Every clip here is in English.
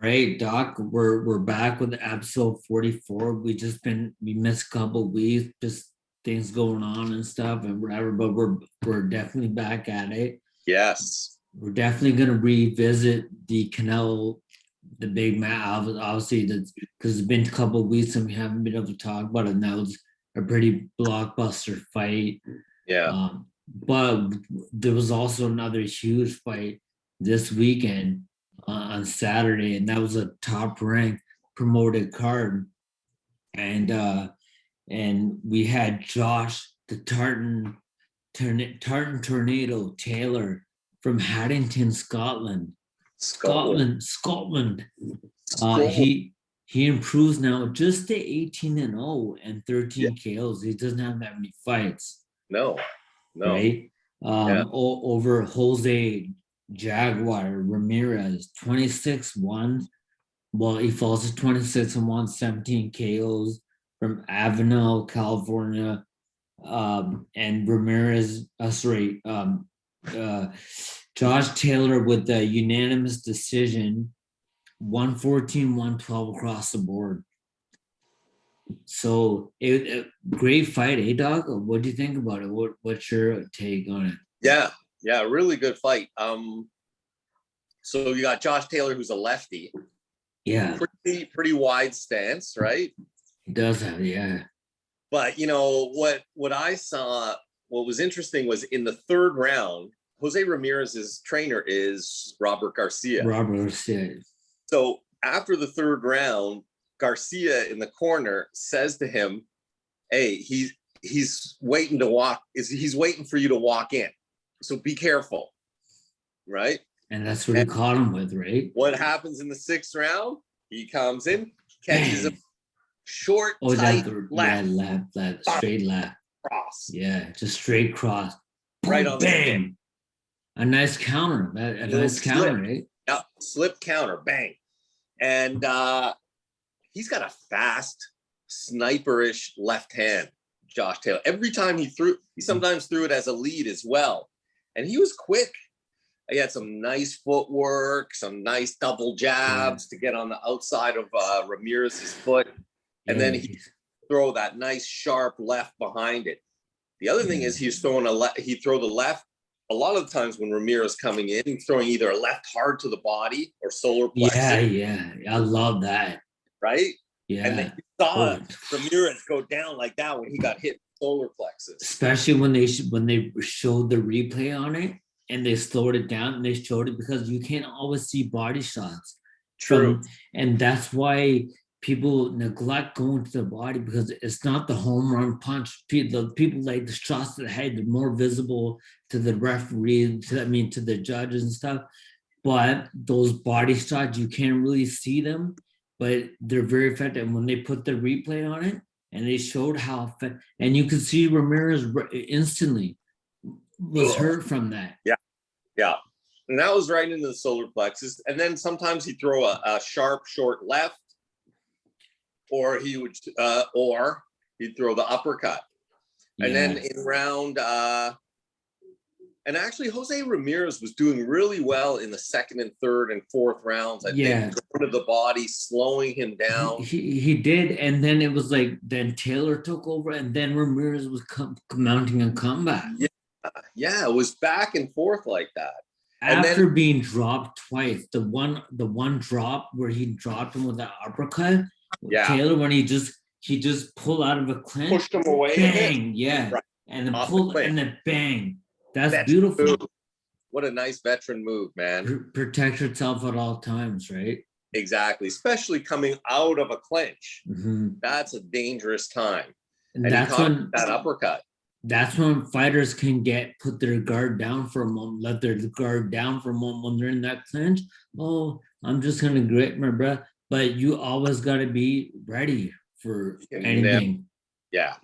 Right, Doc, we're back with episode 44. We missed a couple of weeks, just things going on and stuff and whatever, but we're definitely back at it. Yes. We're definitely gonna revisit the Canelo, the big match, obviously, because it's been a couple of weeks and we haven't been able to talk about it. And that was a pretty blockbuster fight. Yeah. But there was also another huge fight this weekend on Saturday, and that was a top ranked promoted card. And we had Josh the Tartan Tornado Taylor from Haddington, Scotland. Scotland. He improves now just to 18-0 and 13 KOs. He doesn't have that many fights. No. Right? Over Jose Jaguar Ramirez, 26-1. Well, he falls to 26-1, 17 KOs from Avenel, California. And Ramirez, Josh Taylor with the unanimous decision, 114, 112 across the board. So great fight, Doc? What do you think about it? What's your take on it? Yeah, really good fight. So you got Josh Taylor, who's a lefty. Yeah. Pretty wide stance, right? He does have, yeah. But what I saw, what was interesting was in the third round, Jose Ramirez's trainer is Robert Garcia. So after the third round, Garcia in the corner says to him, "Hey, he's waiting to walk. He's waiting for you to walk in. So be careful." Right? And that's what he caught him with, right? What happens in the sixth round? He comes in, catches a short, tight left. Left, straight left. Cross. Yeah, just straight cross. Right on bang. A nice counter. A nice counter, right? Yep, slip counter, bang. And he's got a fast, sniperish left hand, Josh Taylor. Every time he sometimes threw it as a lead as well. And he was quick. He had some nice footwork, some nice double jabs to get on the outside of Ramirez's foot. And then he throw that nice sharp left behind it. The other thing is he'd throw the left. A lot of the times when Ramirez coming in, he's throwing either a left hard to the body or solar plexus. Yeah. I love that. Right? Yeah. And then you saw Ramirez go down like that when he got hit solar plexus. Especially when they showed the replay on it and they slowed it down and they showed it because you can't always see body shots. True. And that's why people neglect going to the body because it's not the home run punch. People like the shots to the head, they're more visible to the referee, to the judges and stuff. But those body shots, you can't really see them, but they're very effective. And when they put the replay on it and they showed how, and you could see Ramirez instantly was hurt from that. Yeah. And that was right into the solar plexus. And then sometimes he'd throw a sharp, short left, or he'd throw the uppercut. Yeah. And then in round, and actually Jose Ramirez was doing really well in the second and third and fourth rounds. I think going to the body, slowing him down. He did. And then it was like, then Taylor took over and then Ramirez was mounting a comeback. Yeah, it was back and forth like that. After being dropped twice, the one drop where he dropped him with that uppercut, Taylor, when he just pulled out of a clinch, pushed him away, bang, right. And then pulled and then bang. That's veteran beautiful. Move. What a nice veteran move, man. Protect yourself at all times, right? Exactly, especially coming out of a clinch. Mm-hmm. That's a dangerous time. And that's when that uppercut. That's when fighters can put their guard down for a moment, let their guard down for a moment when they're in that clinch. Oh, I'm just gonna grip my breath. But you always gotta be ready for anything.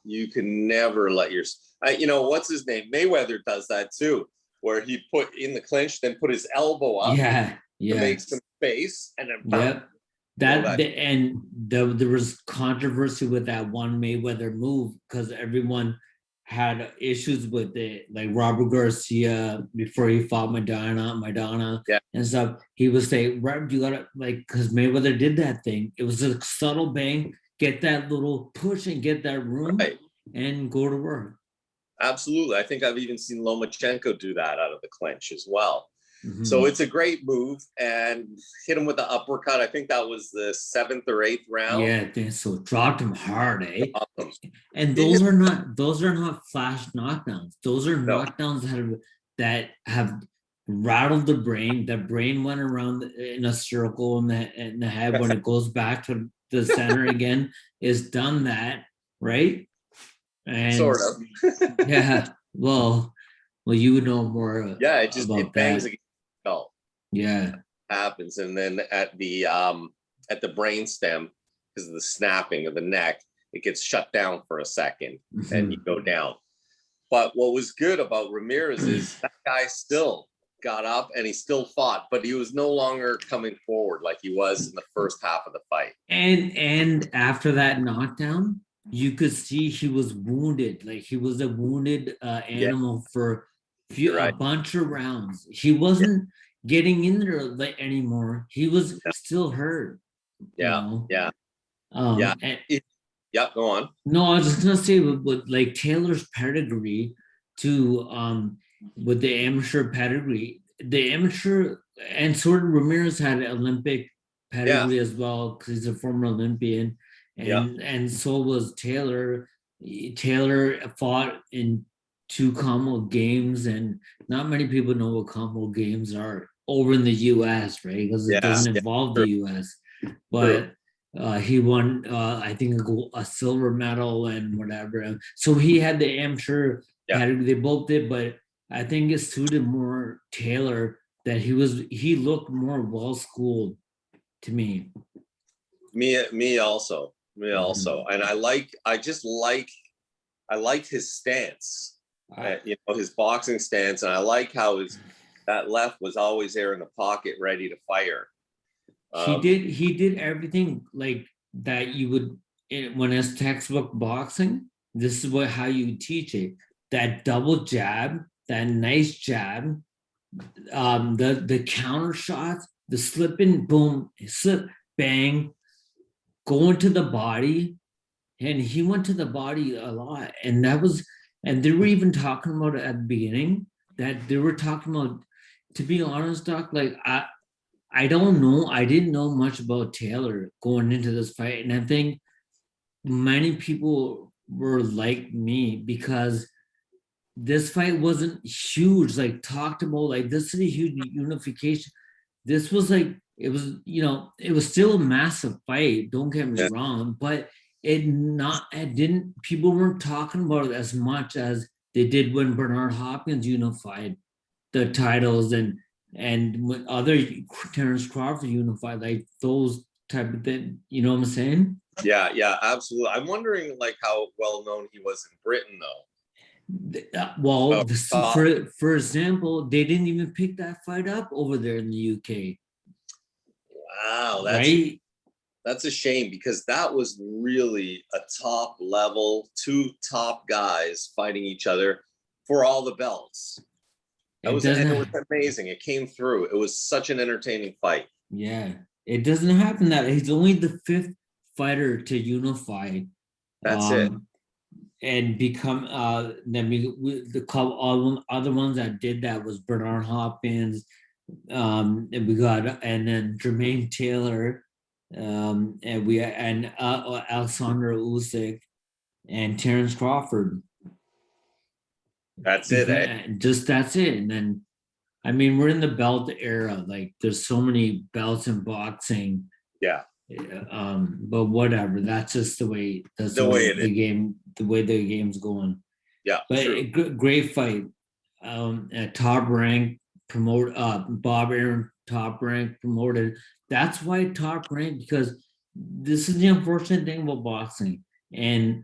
You can never let what's his name? Mayweather does that too, where he put in the clinch, then put his elbow up. To make some space, and then there was controversy with that one Mayweather move because everyone had issues with it, like Robert Garcia before he fought Madonna Yeah. and stuff. He would say, "Rep, you gotta like," because Mayweather did that thing. It was a subtle bang, get that little push and get that room, Right. and go to work. Absolutely. I think I've even seen Lomachenko do that out of the clinch as well. Mhm. So it's a great move, and hit him with the uppercut. I think that was the 7th or 8th round. Yeah, I think so. Dropped him hard, eh? Awesome. And those are not flash knockdowns. Those are No. knockdowns that have rattled the brain. The brain went around in a circle in the head. When it goes back to the center again, is done that, right? And Sort of. yeah. Well, you would know more. Yeah, it bangs that. against the skull. Yeah. Happens, and then at the brain stem, because of the snapping of the neck, it gets shut down for a second, and you go down. But what was good about Ramirez is that guy still got up and he still fought, but he was no longer coming forward like he was in the first half of the fight. And after that knockdown, you could see he was wounded. Like he was a wounded animal for a bunch of rounds. He wasn't getting in there anymore. He was still hurt. Yeah. You know? Yeah. Go on. No, I was just gonna say with like Taylor's pedigree to with the amateur pedigree, the amateur, and sort of Ramirez had an Olympic pedigree as well because he's a former Olympian, and so was Taylor. Taylor fought in 2 Commonwealth Games, and not many people know what Commonwealth Games are over in the U.S., right? Because it doesn't involve the U.S. But he won, I think, a silver medal and whatever. So he had the amateur category. They both did, but I think it suited more Taylor that he looked more well schooled to me. Me also. And I like his stance. His boxing stance, and I like how that left was always there in the pocket, ready to fire. He did everything like that you would when it's textbook boxing. This is how you teach it. That double jab, that nice jab, the counter shots, the slipping, boom, slip, bang, going to the body, and he went to the body a lot, and they were even talking about it at the beginning. That they were talking about, to be honest, Doc, like I don't know. I didn't know much about Taylor going into this fight. And I think many people were like me because this fight wasn't huge, like talked about, like this is a huge unification. This was like, it was still a massive fight. Don't get me wrong, but people weren't talking about it as much as they did when Bernard Hopkins unified the titles and when other Terrence Crawford unified, like those type of thing. You know what I'm saying? Yeah, absolutely. I'm wondering like how well known he was in Britain though. For example, they didn't even pick that fight up over there in the UK. Wow, that's a shame because that was really a top level, 2 top guys fighting each other for all the belts. It was amazing. It came through. It was such an entertaining fight. Yeah, it doesn't happen that he's only the 5th fighter to unify. That's it. And become the couple other ones that did that was Bernard Hopkins, and then Jermaine Taylor, and Alexander Usyk and Terrence Crawford. That's it, that's it. And then, I mean, we're in the belt era. Like, there's so many belts in boxing. Yeah. But whatever. That's just the way. That's the way the game's going. Yeah. But great fight. At Top Rank Bob Arum, Top Rank promoted. That's why Top Rank, because this is the unfortunate thing about boxing, and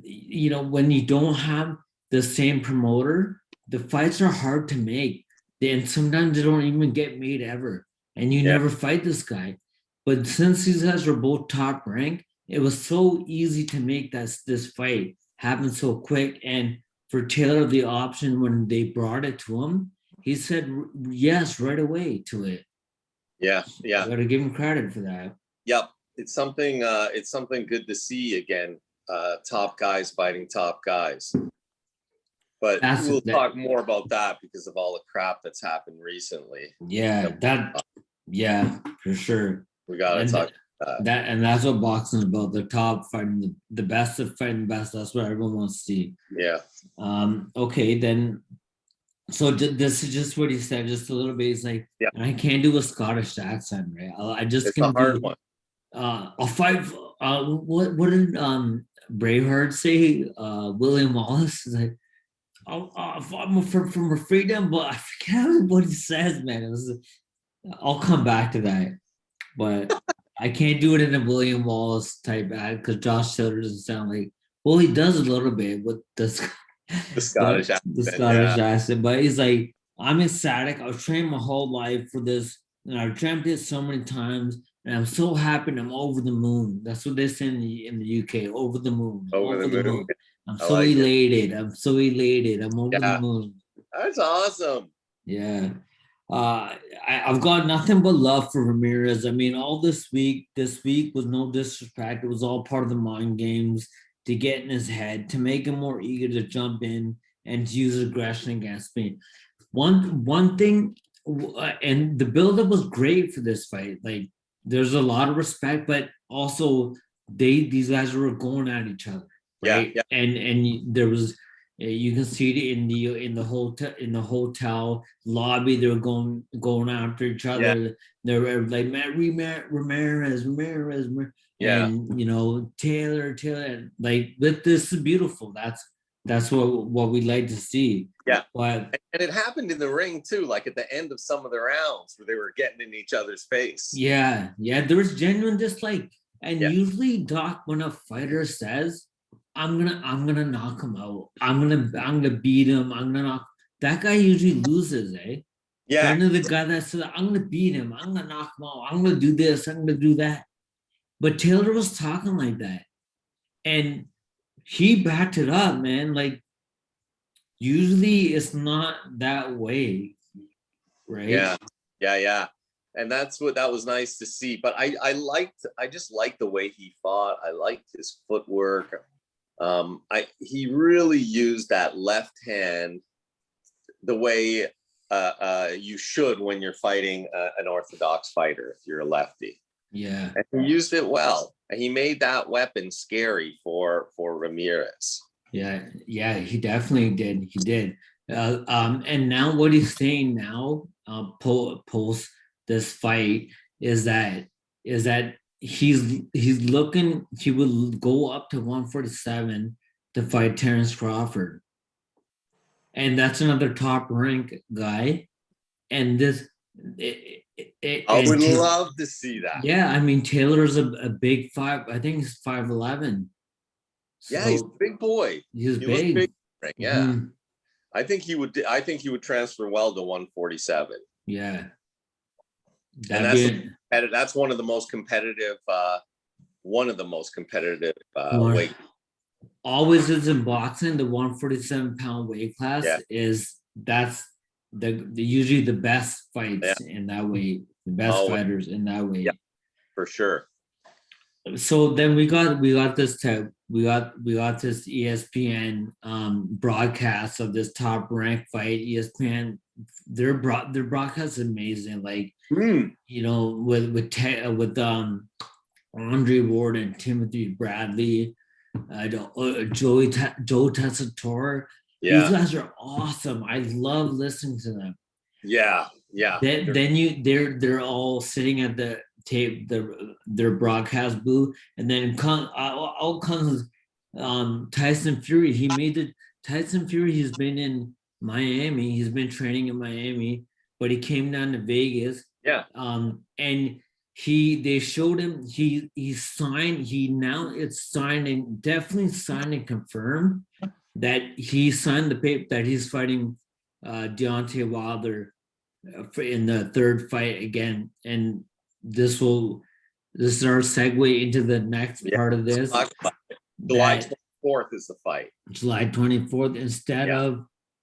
when you don't have the same promoter, the fights are hard to make. And sometimes they don't even get made ever. And you never fight this guy. But since these guys were both Top Rank, it was so easy to make this fight happen so quick. And for Taylor the option when they brought it to him, he said yes right away to it. Yeah. I gotta give him credit for that. Yep. It's something good to see again. Top guys fighting top guys. But we'll talk more about that because of all the crap that's happened recently. Yeah, for sure. We gotta talk about that. And that's what boxing is about. The top fighting the best of fighting the best. That's what everyone wants to see. Yeah. Okay, then. So this is just what he said, just a little bit. He's like, I can't do a Scottish accent, right? I just it's a hard one. I'll fight. What did Braveheart say? William Wallace is like, I'm from freedom, but I forget what he says, man. I'll come back to that, but I can't do it in a William Wallace type act because Josh Taylor doesn't sound like. Well, he does a little bit with the Scottish accent. The Scottish accent, but he's like, I'm ecstatic. I was trained my whole life for this, and I've dreamt it so many times, and I'm so happy. And I'm over the moon. That's what they say in the UK. Over the moon. Over the moon. I'm so elated. I'm so elated. I'm over the moon. That's awesome. Yeah. I've got nothing but love for Ramirez. I mean, all this week was no disrespect. It was all part of the mind games to get in his head, to make him more eager to jump in and to use aggression against me. One thing, and the buildup was great for this fight. Like, there's a lot of respect, but also these guys were going at each other. Right. Yeah. And there was, you can see it in the hotel lobby. They're going after each other. Yeah. They're like Ramirez. Yeah. And Taylor. Like, this is beautiful. That's what we like to see. Yeah. But and it happened in the ring too, like at the end of some of the rounds where they were getting in each other's face. Yeah. There was genuine dislike. And usually, Doc, when a fighter says, I'm gonna knock him out. I'm gonna beat him. I'm gonna knock. That guy usually loses, eh? Yeah. Kind of the guy that said, I'm gonna beat him. I'm gonna knock him out. I'm gonna do this. I'm gonna do that. But Taylor was talking like that, and he backed it up, man. Like, usually it's not that way, right? Yeah. And that was nice to see. But I just liked the way he fought. I liked his footwork. He really used that left hand the way you should when you're fighting an orthodox fighter if you're a lefty. Yeah. And he used it well. And he made that weapon scary for Ramirez. Yeah, he definitely did. He did. And now what he's saying now, post this fight, is that he's looking, he will go up to 147 to fight Terrence Crawford. And that's another top rank guy. And this I would love to see that. Yeah, I mean, Taylor's a big five. I think he's 5'11". So yeah, he's a big boy. He's big. Yeah. Mm-hmm. I think he would transfer well to 147. Yeah. And that's one of the most competitive weight. Always is in boxing, the 147-pound weight class that's usually the best fights in that weight, the best fighters in that weight. Yeah, for sure. So then we got this ESPN broadcast of this top ranked fight. ESPN, their broadcast is amazing. Like with Andre Ward and Timothy Bradley, Joe Tessitore. Yeah. These guys are awesome. I love listening to them. Yeah. They're all sitting at the tape, their broadcast booth, and then out comes Tyson Fury. Tyson Fury. He's been in Miami. He's been training in Miami, but he came down to Vegas. Yeah. And they showed him. He signed. It's signed and definitely signed and confirmed that he signed the paper that he's fighting Deoanty Wilder in the third fight again. And this is our segue into the next part of this. July 24th is the fight. July 24th,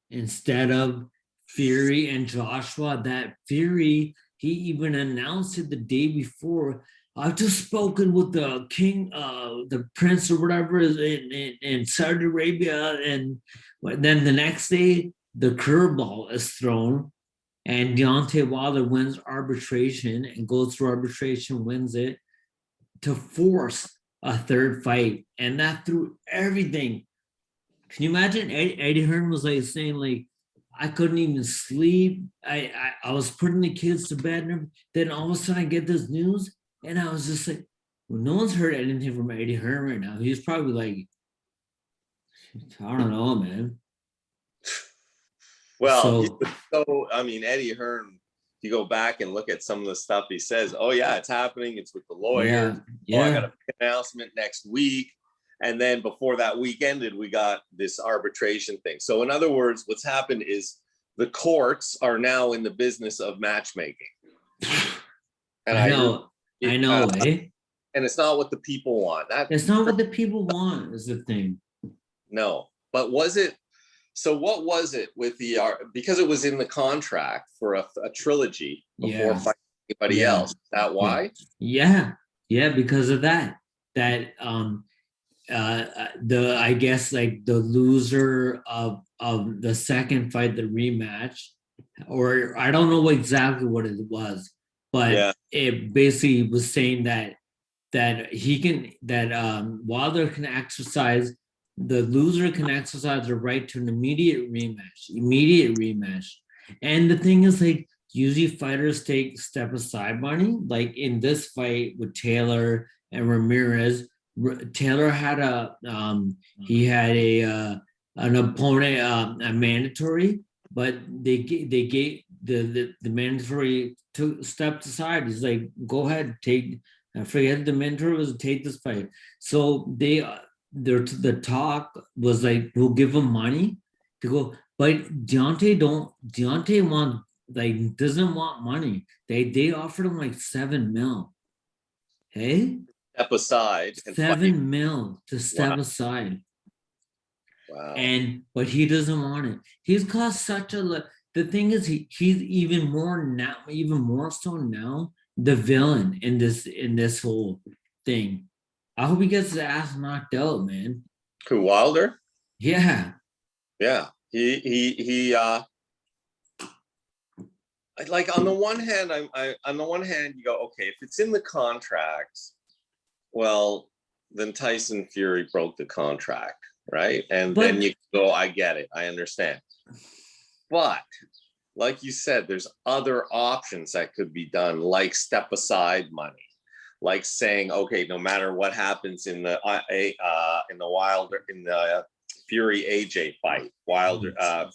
instead of Fury and Joshua. That Fury, he even announced it the day before. I've just spoken with the king, the prince or whatever is in Saudi Arabia, and then the next day the curveball is thrown, and Deontay Wilder wins arbitration and goes through arbitration, wins it to force a third fight, and that threw everything. Can you imagine? Eddie Hearn was like saying, like, I couldn't even sleep. I was putting the kids to bed, and then all of a sudden I get this news, and I was just like, well, no one's heard anything from Eddie Hearn right now. He's probably like, I don't know, man. Well, I mean, Eddie Hearn, you go back and look at some of the stuff he says. Oh yeah, it's happening. It's with the lawyer. Yeah. Oh, I got an announcement next week. And then before that week ended, we got this arbitration thing. So in other words, what's happened is the courts are now in the business of matchmaking. And I know, eh? And it's not what the people want. It's not what the people want is the thing. No, but was it? So what was it with the, because it was in the contract for a trilogy before fighting anybody else? Is that why? Yeah, because of that. I guess like the loser of the second fight, the rematch, or I don't know exactly what it was, but it basically was saying that Wilder can exercise, the loser can exercise the right to an immediate rematch. And the thing is, like, usually fighters take step aside money. Like in this fight with Taylor and Ramirez, Taylor had an opponent, a mandatory, but they gave the mandatory stepped aside. He's like, go ahead, take. I forget the mandatory was take this fight. So the talk was like, we'll give him money to go, but Deontay doesn't want money. They offered him like $7 million. Hey, step aside. $7 million to step aside. Wow. But he doesn't want it. He's caused such a. The thing is, he's even more so now, the villain in this whole thing. I hope he gets his ass knocked out, man. Who, Wilder? Yeah. Yeah. He like on the one hand, you go, okay, if it's in the contract, well, then Tyson Fury broke the contract, right? And then you go, I get it, I understand. But like you said, there's other options that could be done, like step aside money, like saying, okay, no matter what happens in the Fury AJ fight,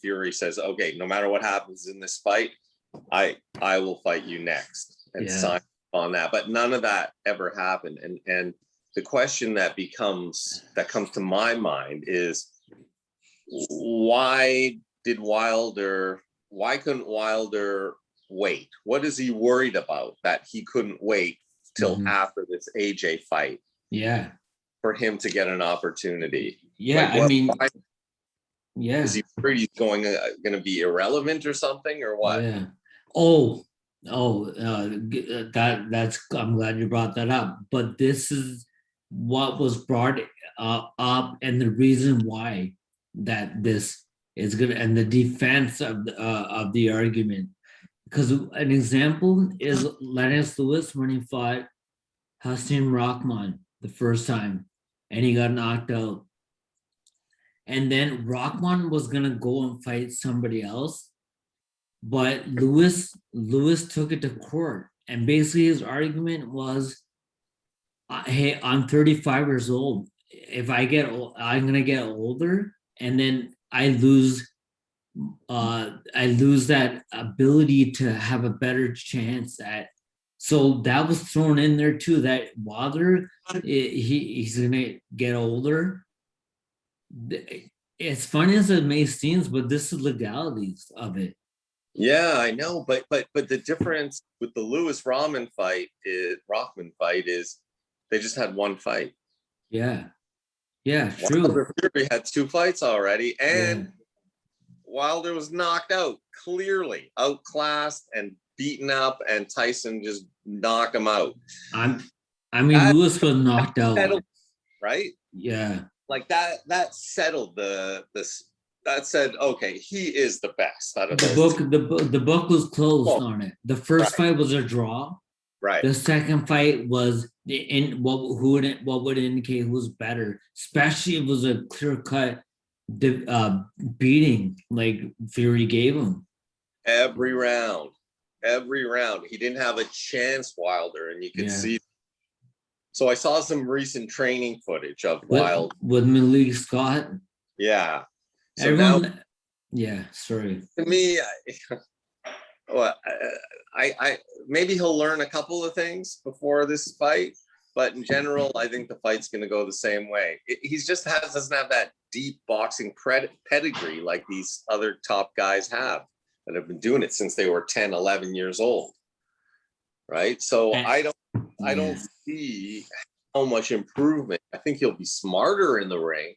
Fury says, okay, no matter what happens in this fight, I will fight you next, and sign on that. But none of that ever happened. And the question that comes to my mind is, why couldn't Wilder wait? What is he worried about that he couldn't wait till after this AJ fight? Yeah. For him to get an opportunity. Yeah, like, is he afraid he's going to be irrelevant or something, or what? Yeah. That's. I'm glad you brought that up. But this is what was brought up, and the reason why that this is good, and the defense of the argument. Because an example is Lennox Lewis when he fought Hasim Rahman the first time, and he got knocked out. And then Rahman was gonna go and fight somebody else, but Lewis took it to court, and basically his argument was, "Hey, I'm 35 years old. If I'm gonna get older, and then I lose that ability to have a better chance at." So that was thrown in there too. That Wilder, he's gonna get older. It's funny as it may seem, but this is legalities of it. Yeah, I know, but the difference with the Lewis Rahman fight is they just had one fight. Yeah. Yeah, true. Wilder Fury had 2 fights already, and Yeah. Wilder was knocked out, clearly outclassed and beaten up, and Tyson just knocked him out. I mean, That Lewis was knocked out. settled, right? Yeah. Like that settled this. That said, okay, he is the best out of The those book, two. the book was closed Oh, on it. The first right, fight was a draw. right. The second fight was what would indicate who's better, especially if it was a clear cut beating like Fury gave him. Every round, he didn't have a chance, Wilder, and you could see. So I saw some recent training footage of Wilder with Malik Scott. Yeah. So Everyone, now, yeah. Sorry. to me, well, I maybe he'll learn a couple of things before this fight, but in general, I think the fight's going to go the same way. He's just doesn't have that deep boxing pedigree like these other top guys have that have been doing it since they were 10, 11 years old. Right. So I don't see how much improvement. I think he'll be smarter in the ring,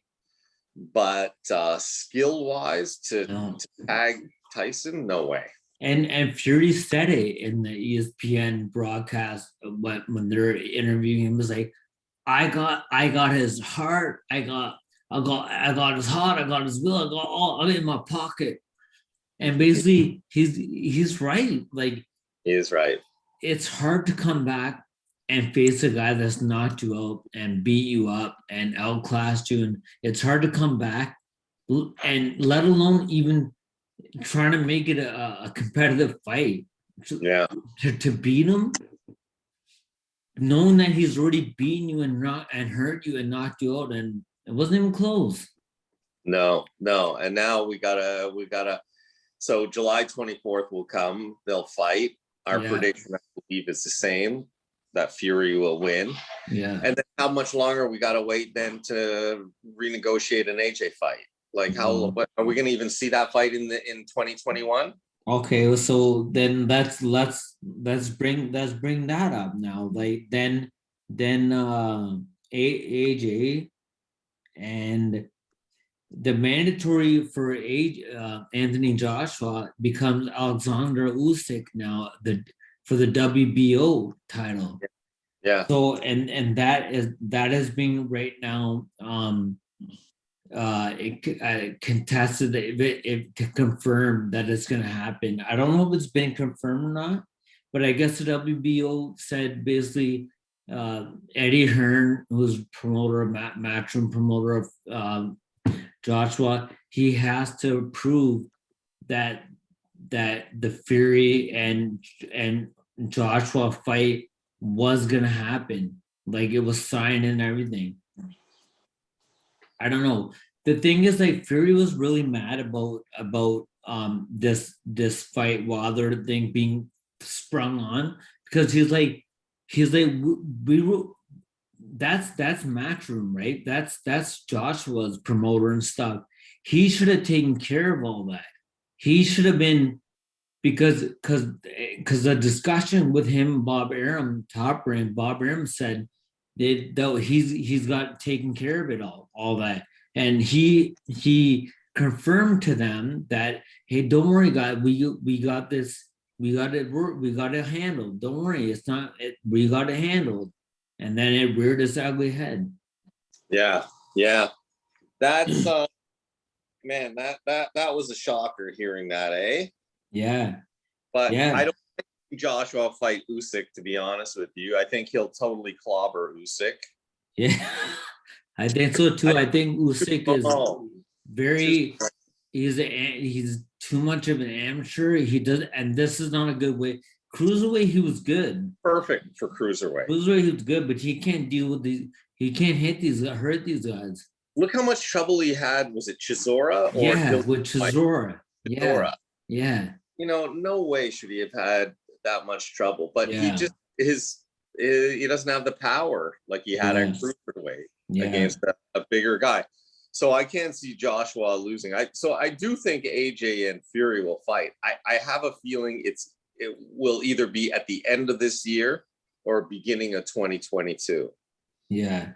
but skill wise to tag Tyson, no way. And Fury said it in the ESPN broadcast when they're interviewing him. Was like, I got his heart, I got his heart, I got his will, I got all in my pocket. And basically, he's right. Like, he is right. It's hard to come back and face a guy that's knocked you out and beat you up and outclassed you, and it's hard to come back, and let alone even trying to make it a competitive fight. Yeah. To beat him, knowing that he's already beaten you and hurt you and knocked you out, and it wasn't even close. No. And now we gotta. So July 24th will come. They'll fight. Our prediction, I believe, is the same. That Fury will win. Yeah. And then how much longer we gotta wait then to renegotiate an AJ fight? Like how are we gonna even see that fight in 2021? Okay, so then let's bring that up now. Like then AJ and the mandatory for Anthony Joshua becomes Alexander Usyk now for the WBO title. Yeah. So and that is being right now contested to confirm that it's going to happen. I don't know if it's been confirmed or not, but I guess the WBO said basically Eddie Hearn, who's matchroom promoter of Joshua, he has to prove that the Fury and Joshua fight was gonna happen, like it was signed and everything. I don't know. The thing is, like, Fury was really mad about this fight Wilder thing being sprung on, because he's like we were, that's Matchroom, right? That's Joshua's promoter and stuff. He should have taken care of all that. He should have been, because the discussion with him, Bob Arum, Top Rank, Bob Arum said that he's got taken care of it all that, and he confirmed to them that, hey, don't worry, guys, we got this, we got it handled. Don't worry, we got it handled. And then it reared its ugly head. Yeah. That's man, that was a shocker hearing that, eh? Yeah. But I don't think Joshua will fight Usyk, to be honest with you. I think he'll totally clobber Usyk. Yeah, I think so too. I think Usyk is very, he's too much of an amateur. He does, and this is not a good way. Cruiserweight, he was good. Perfect for cruiserweight. Cruiserweight, he was good, but he can't deal with these. He can't hurt these guys. Look how much trouble he had. Was it Chisora? With Chisora. Yeah. You know, no way should he have had that much trouble. But he just he doesn't have the power like he had at cruiserweight against a bigger guy. So I can't see Joshua losing. I do think AJ and Fury will fight. I have a feeling it will either be at the end of this year or beginning of 2022. Yeah.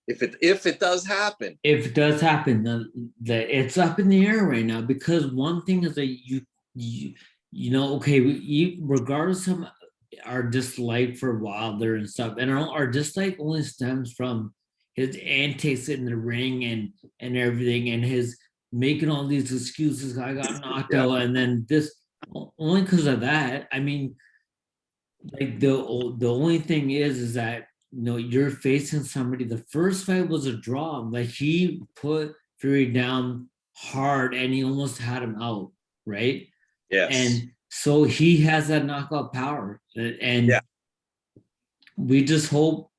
If it does happen. If it does happen, it's up in the air right now, because one thing is that okay, regardless of our dislike for Wilder and stuff, and our dislike only stems from his antics in the ring and everything, and his making all these excuses. I got knocked out, and then this, only because of that. I mean, like the only thing is that you're facing somebody. The first fight was a draw. Like, he put Fury down hard and he almost had him out, right? Yes. And so he has that knockout power, and we just hope.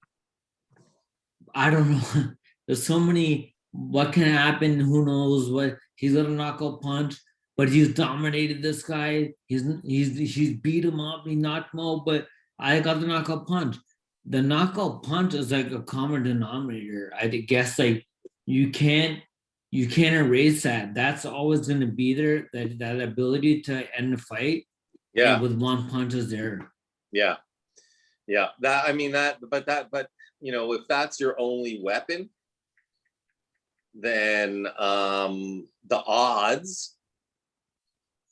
I don't know. There's so many. What can happen? Who knows? What he's gonna knockout punch, but he's dominated this guy. He's beat him up. He knocked him out, but I got the knockout punch. The knockout punch is like a common denominator. I guess, like, you can't erase that. That's always going to be there. That ability to end the fight. Yeah. With one punch is there. Yeah. Yeah. But if that's your only weapon, then the odds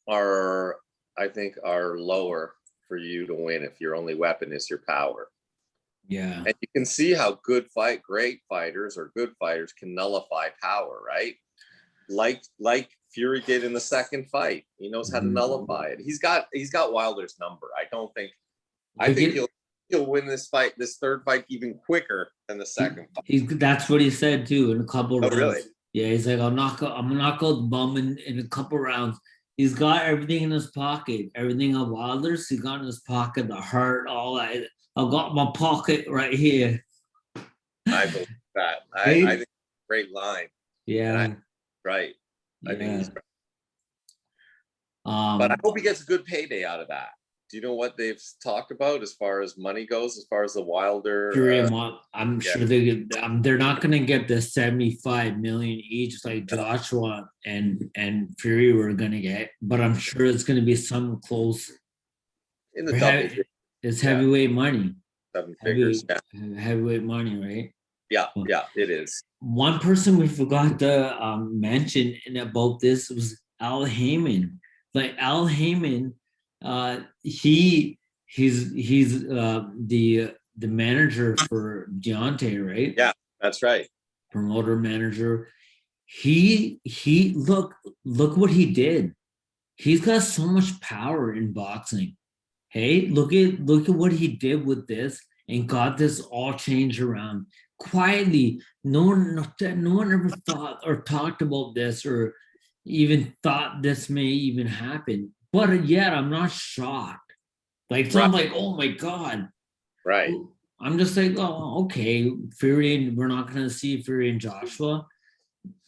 are lower for you to win if your only weapon is your power. Yeah. And you can see how great fighters can nullify power, right? Like Fury did in the second fight. He knows how to nullify it. He's got Wilder's number. I think he'll win this third fight even quicker than the second fight. That's what he said too in a couple of rounds. Really? Yeah, he's like, I'm gonna knock out the bum in a couple rounds. He's got everything in his pocket. Everything of Wilder's, he got in his pocket, the heart, all that. I've got my pocket right here. I believe that. I think it's a great line. Yeah. Right. I think he's right. But I hope he gets a good payday out of that. Do you know what they've talked about as far as money goes, as far as the Wilder? I'm sure they're not going to get the 75 million each like Joshua and Fury were going to get, but I'm sure it's going to be some close. In the double. It's heavyweight money. 7 figures. Heavyweight money, right? Yeah, it is. One person we forgot to mention about this was Al Haymon. Like, Al Haymon, he's the manager for Deoanty, right? Yeah, that's right. Promoter manager. He look what he did. He's got so much power in boxing. Hey, look at what he did with this and got this all changed around quietly. No one ever thought or talked about this or even thought this may even happen. But yet I'm not shocked. Like, so I'm like, oh my God. Right. I'm just like, oh, okay. Fury, we're not going to see Fury and Joshua.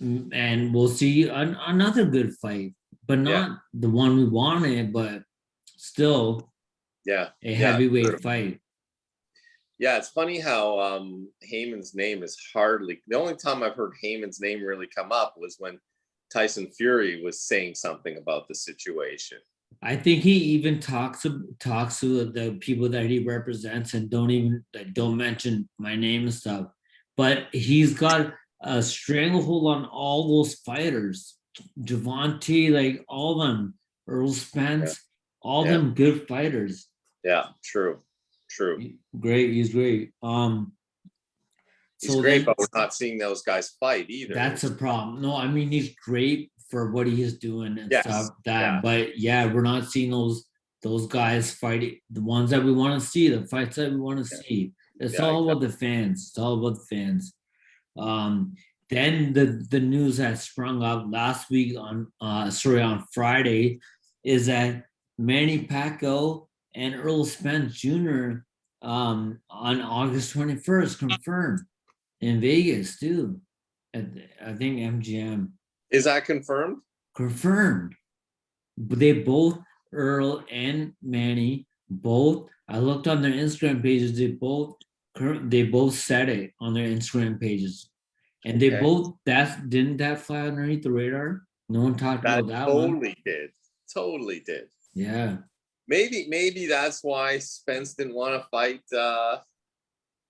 And we'll see another good fight. But not the one we wanted, but still a heavyweight fight. Yeah, it's funny how Haymon's name is hardly, the only time I've heard Haymon's name really come up was when Tyson Fury was saying something about the situation. I think he even talks to the people that he represents and don't mention my name and stuff. But he's got a stranglehold on all those fighters. Deoanty, like all of them, Earl Spence, all them good fighters. Yeah, true. Great, he's great. He's great, but we're not seeing those guys fight either. That's a problem. No, I mean, he's great for what he is doing and stuff. But we're not seeing those guys fighting, the ones that we want to see, the fights that we want to see. It's all about the fans. It's all about the fans. Then the news that sprung up last week on Friday is that Manny Pacquiao and Earl Spence Jr. On August 21st confirmed in Vegas too. I think MGM. Is that confirmed? Confirmed. But they both, Earl and Manny, both. I looked on their Instagram pages. They both said it on their Instagram pages. And they both, didn't that fly underneath the radar? No one talked about that one. Totally did. Yeah. Maybe that's why Spence didn't want to fight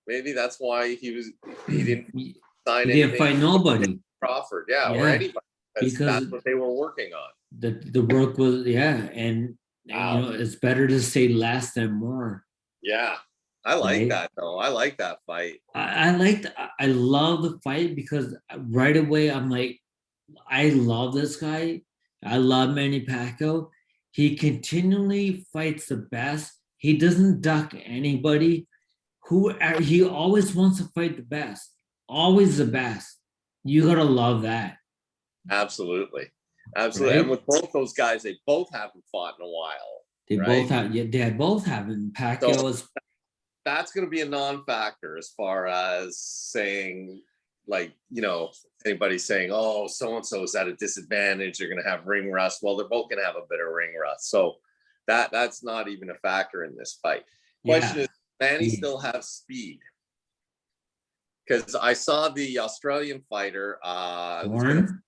Maybe that's why he didn't sign He didn't anything fight nobody. Crawford, or Yeah, anybody, because because that's what they were working on. the work was, and Wow. it's better to say less than more. Yeah, I like Right? that though. I like that fight. I love the fight because right away I'm like, I love this guy. I love Manny Pacquiao. He continually fights the best. He doesn't duck anybody. He always wants to fight the best, always the best. You gotta love that, Absolutely, absolutely. And right? with both those guys, they both haven't fought in a while, They both right? have, yeah, they both have. And So Pacquiao is, that's going to be a non-factor as far as saying, like, anybody saying, oh, so and so is at a disadvantage, they're going to have ring rust. Well, they're both going to have a bit of ring rust, so that's not even a factor in this fight. Question yeah, is, Manny still have speed? Because I saw the Australian fighter, Teofimo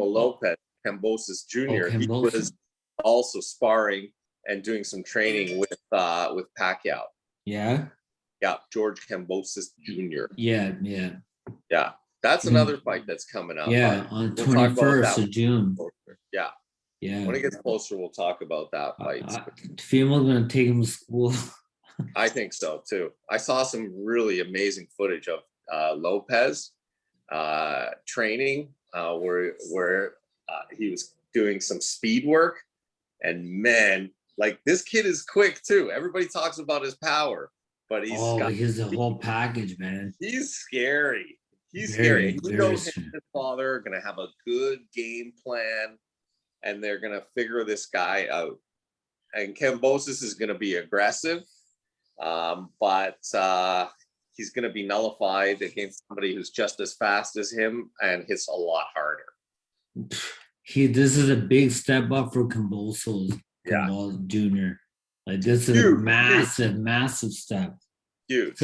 Lopez, Cambosis Jr. He was also sparring and doing some training with Pacquiao. Yeah. Yeah, George Cambosis Jr. Yeah. That's another fight that's coming up. Yeah, on 21st of June. Yeah. When it gets closer, we'll talk about that fight. Teofimo's gonna take him to school. I think so too. I saw some really amazing footage of Lopez training where he was doing some speed work, and man, like, this kid is quick too. Everybody talks about his power, but he's the whole package, man. He's scary. He's scary. He knows him and his father are gonna have a good game plan, and they're gonna figure this guy out. And Cambosis is gonna be aggressive. But he's going to be nullified against somebody who's just as fast as him and hits a lot harder. This is a big step up for Cambosos Jr. Like, this is a massive step. Huge.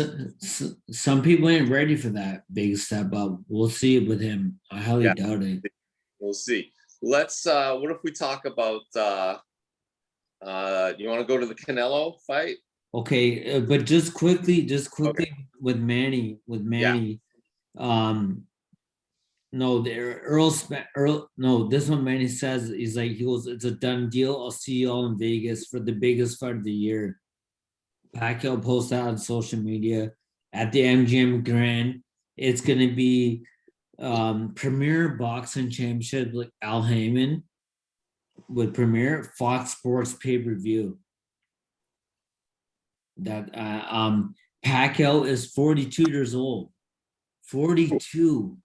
Some people ain't ready for that big step up. We'll see it with him. I highly doubt it. We'll see. Let's. What if we talk about? You want to go to the Canelo fight? Okay, but just quickly with Manny. No, this one Manny says, he goes, it's a done deal. I'll see you all in Vegas for the biggest fight of the year. Pacquiao posted out on social media at the MGM Grand. It's gonna be Premier Boxing Championship, like Al Haymon with Premier Fox Sports pay-per-view. That Pacquiao is 42 years old. 42.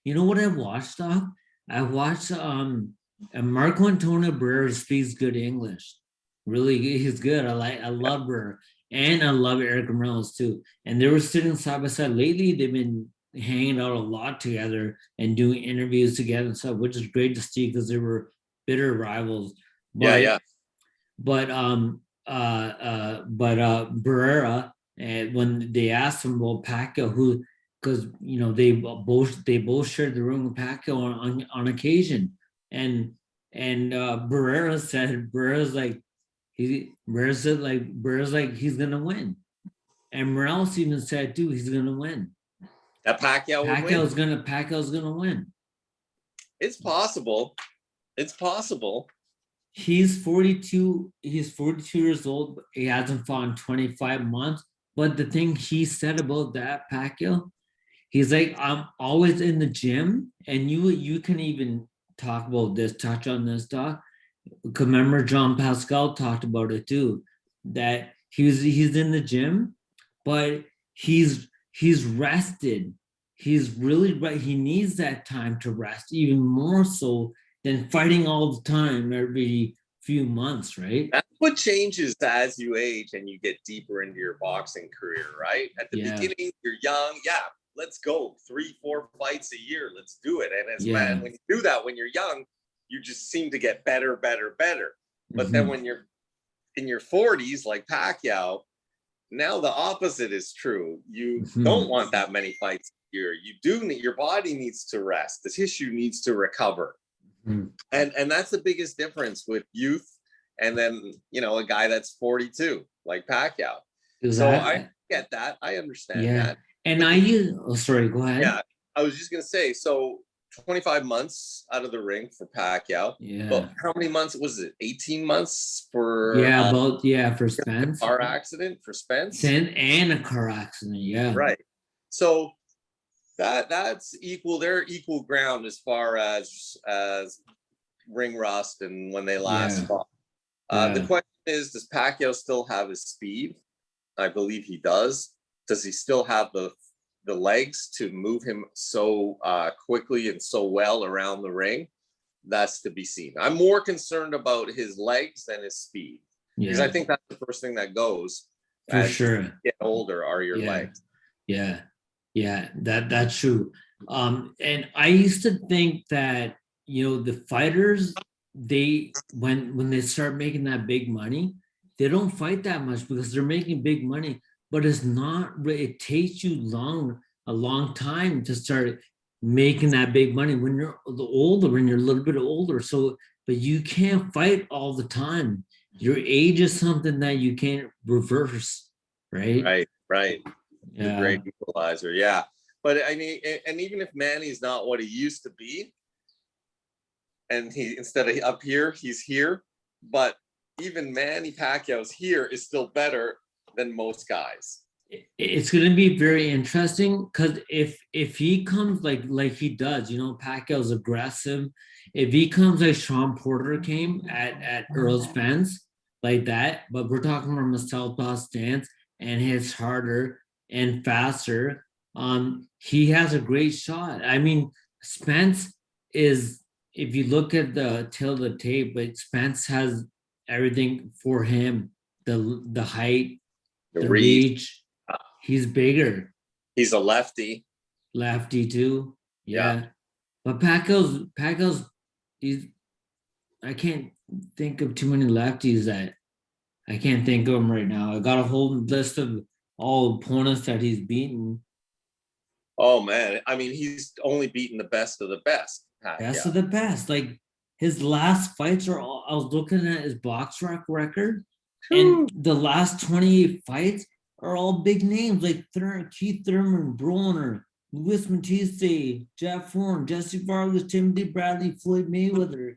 You know what I watched, Doc? I watched Marco Antonio Barrera speaks good English. Really, he's good. I love Barrera. And I love Eric Morales too. And they were sitting side by side. Lately, they've been hanging out a lot together and doing interviews together and stuff, which is great to see because they were bitter rivals. But Barrera, and when they asked him about Pacquiao, because they both shared the room with Pacquiao on occasion, and Barrera said he's gonna win, and Morales even said too he's gonna win. That Pacquiao's gonna win. It's possible. It's possible. He's 42. He's 42 years old. He hasn't fought in 25 months. But the thing he said about that Pacquiao, he's like, I'm always in the gym, and you can even touch on this, Doc. Because remember, John Pascal talked about it too, that he's in the gym, but he's rested. He's really right. He needs that time to rest, even more so than fighting all the time every few months, right? That's what changes as you age and you get deeper into your boxing career, right? At the beginning, you're young. Yeah, let's go 3-4 fights a year. Let's do it. And man, when you do that, when you're young, you just seem to get better. But then when you're in your 40s, like Pacquiao, now the opposite is true. You don't want that many fights a year. Your body needs to rest. The tissue needs to recover. And that's the biggest difference with youth and then a guy that's 42 like Pacquiao. get that. I understand Yeah. that. And But I use, oh, sorry, go ahead. yeah, I was just gonna say, so 25 months out of the ring for Pacquiao. Yeah. But how many months was it? 18 months for Yeah, both, yeah, for a Spence. car accident for Spence. And a car accident, yeah. Right. So that's equal. They're equal ground as far as ring rust and when they last fought. The question is, does Pacquiao still have his speed? I believe he does. Does he still have the legs to move him so quickly and so well around the ring? That's to be seen. I'm more concerned about his legs than his speed, because I think that's the first thing that goes for sure. You get older are your legs. Yeah, that's true. And I used to think that, you know, the fighters, they when they start making that big money, they don't fight that much because they're making big money. But it's not. It takes you a long time to start making that big money when you're older, when you're a little bit older. So, but you can't fight all the time. Your age is something that you can't reverse, right? Right. Yeah. The great equalizer. Yeah. But I mean, and even if Manny's not what he used to be, and he, instead of up here, he's here, but even Manny Pacquiao's here is still better than most guys. It's going to be very interesting, because if he comes like he does, you know, Pacquiao's aggressive. If he comes like Sean Porter came at Earl Spence like that, but we're talking from a southpaw stance and hits harder and faster, he has a great shot. I mean, Spence is, if you look at the tail of the tape, but Spence has everything for him: the height, the reach. He's bigger. He's a lefty. Lefty too. Yeah. But Pacquiao's I can't think of too many lefties that I can't think of them right now. I got a whole list of all opponents that he's beaten. Oh man, I mean, he's only beaten the best of the best. Best of the best. Like his last fights are all, I was looking at his box record, and the last 28 fights are all big names like Keith Thurman, Broner, Luis Matisse, Jeff Horn, Jesse Vargas, Timothy Bradley, Floyd Mayweather,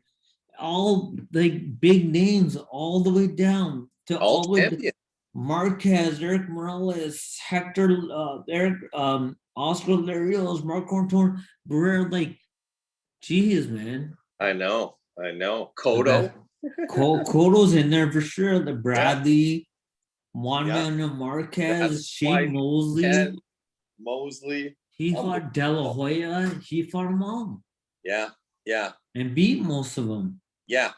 all like big names all the way down to all the way to Marquez, Eric Morales, Hector, Oscar Larios, Marco Antonio Barrera. Like, geez, man. I know. Cotto. Cotto's in there for sure. The Bradley. Juan Manuel Marquez, Shane Mosley. He fought De La Hoya. He fought them all. Yeah. And beat most of them. Yeah.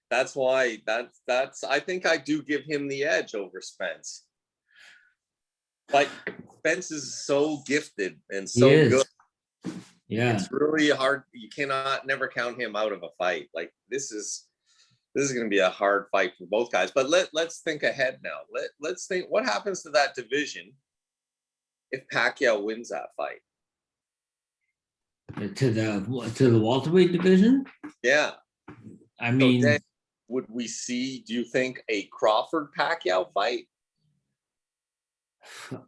That's why that's I think I do give him the edge over Spence. Like, Spence is so gifted and so good. Yeah. It's really hard. You cannot never count him out of a fight. Like, this is going to be a hard fight for both guys. But let's think ahead now. Let's think what happens to that division if Pacquiao wins that fight. To the welterweight division? Yeah. I mean, so then, would we see, do you think, a Crawford Pacquiao fight?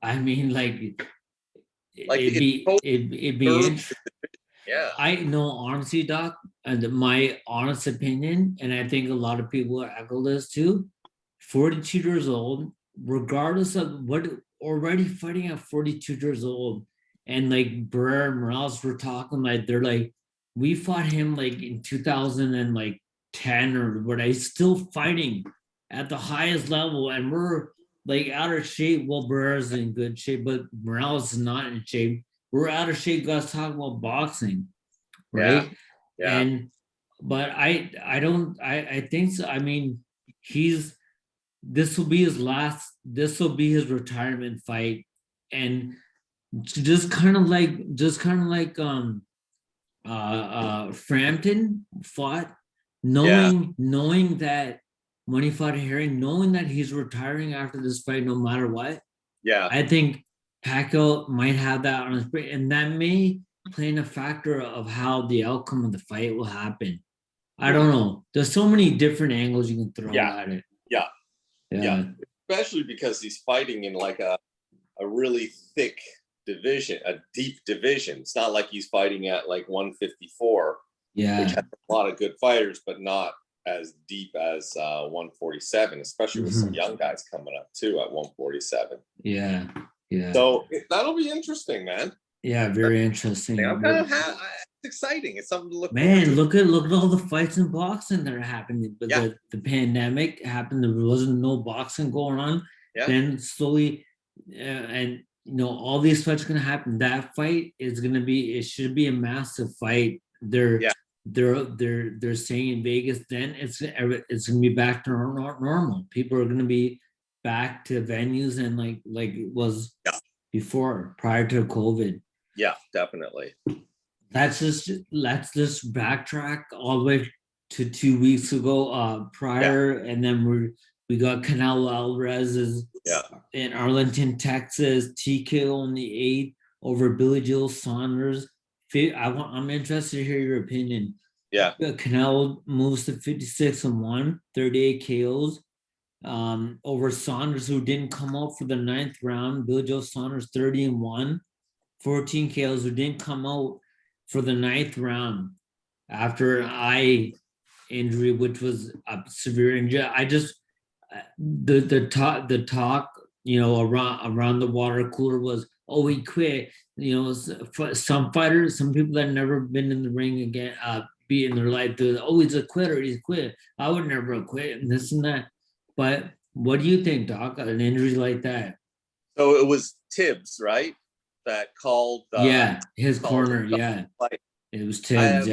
I mean, it'd be interesting. Yeah. I know, honestly, Doc, and my honest opinion, and I think a lot of people are echo this too, 42 years old, regardless of what, already fighting at 42 years old. And like Barrera and Morales were talking, like they're like, we fought him like in 2010 or what, he's still fighting at the highest level, and we're like out of shape. Well, Barrera's in good shape, but Morales is not in shape. We're out of shape, guys, talking about boxing, right? Yeah. And but I think so. I mean, this will be his retirement fight. And just kind of like Frampton fought, knowing that when he fought Harry, knowing that he's retiring after this fight no matter what. Yeah. I think Pacquiao might have that on his brain, and that may play in a factor of how the outcome of the fight will happen. I don't know. There's so many different angles you can throw at it. Yeah. especially because he's fighting in like a really thick division, a deep division. It's not like he's fighting at like 154, which has a lot of good fighters, but not as deep as 147, especially with some young guys coming up too at 147. Yeah. So that'll be interesting, man. Yeah, very interesting. I'm kind of it's exciting. It's something to look Man, forward to. look at all the fights in boxing that are happening. But Yeah. the pandemic happened. There wasn't no boxing going on. Yeah. Then slowly, and all these fights are gonna happen. That fight is gonna be. It should be a massive fight. They're saying in Vegas. Then it's gonna be back to normal. People are gonna be back to venues and like it was before, prior to COVID. Yeah, definitely. Let's just backtrack all the way to 2 weeks ago, prior, and then we got Canelo Alvarez's in Arlington, Texas, TKO on the 8th over Billy Joe Saunders. I'm interested to hear your opinion. Yeah. Canelo moves to 56-1, 38 KOs. Over Saunders, who didn't come out for the 9th round. Billy Joe Saunders 30-1, 14 KOs, who didn't come out for the 9th round after an eye injury, which was a severe injury. I just the talk around the water cooler was, oh, he quit. Some fighters, some people that never been in the ring again, be in their life, oh, he's a quitter, he's quit. I would never have quit, and this and that. But what do you think, Doc? An injury like that? So it was Tibbs, right? That called. His corner. Yeah, it was Tibbs.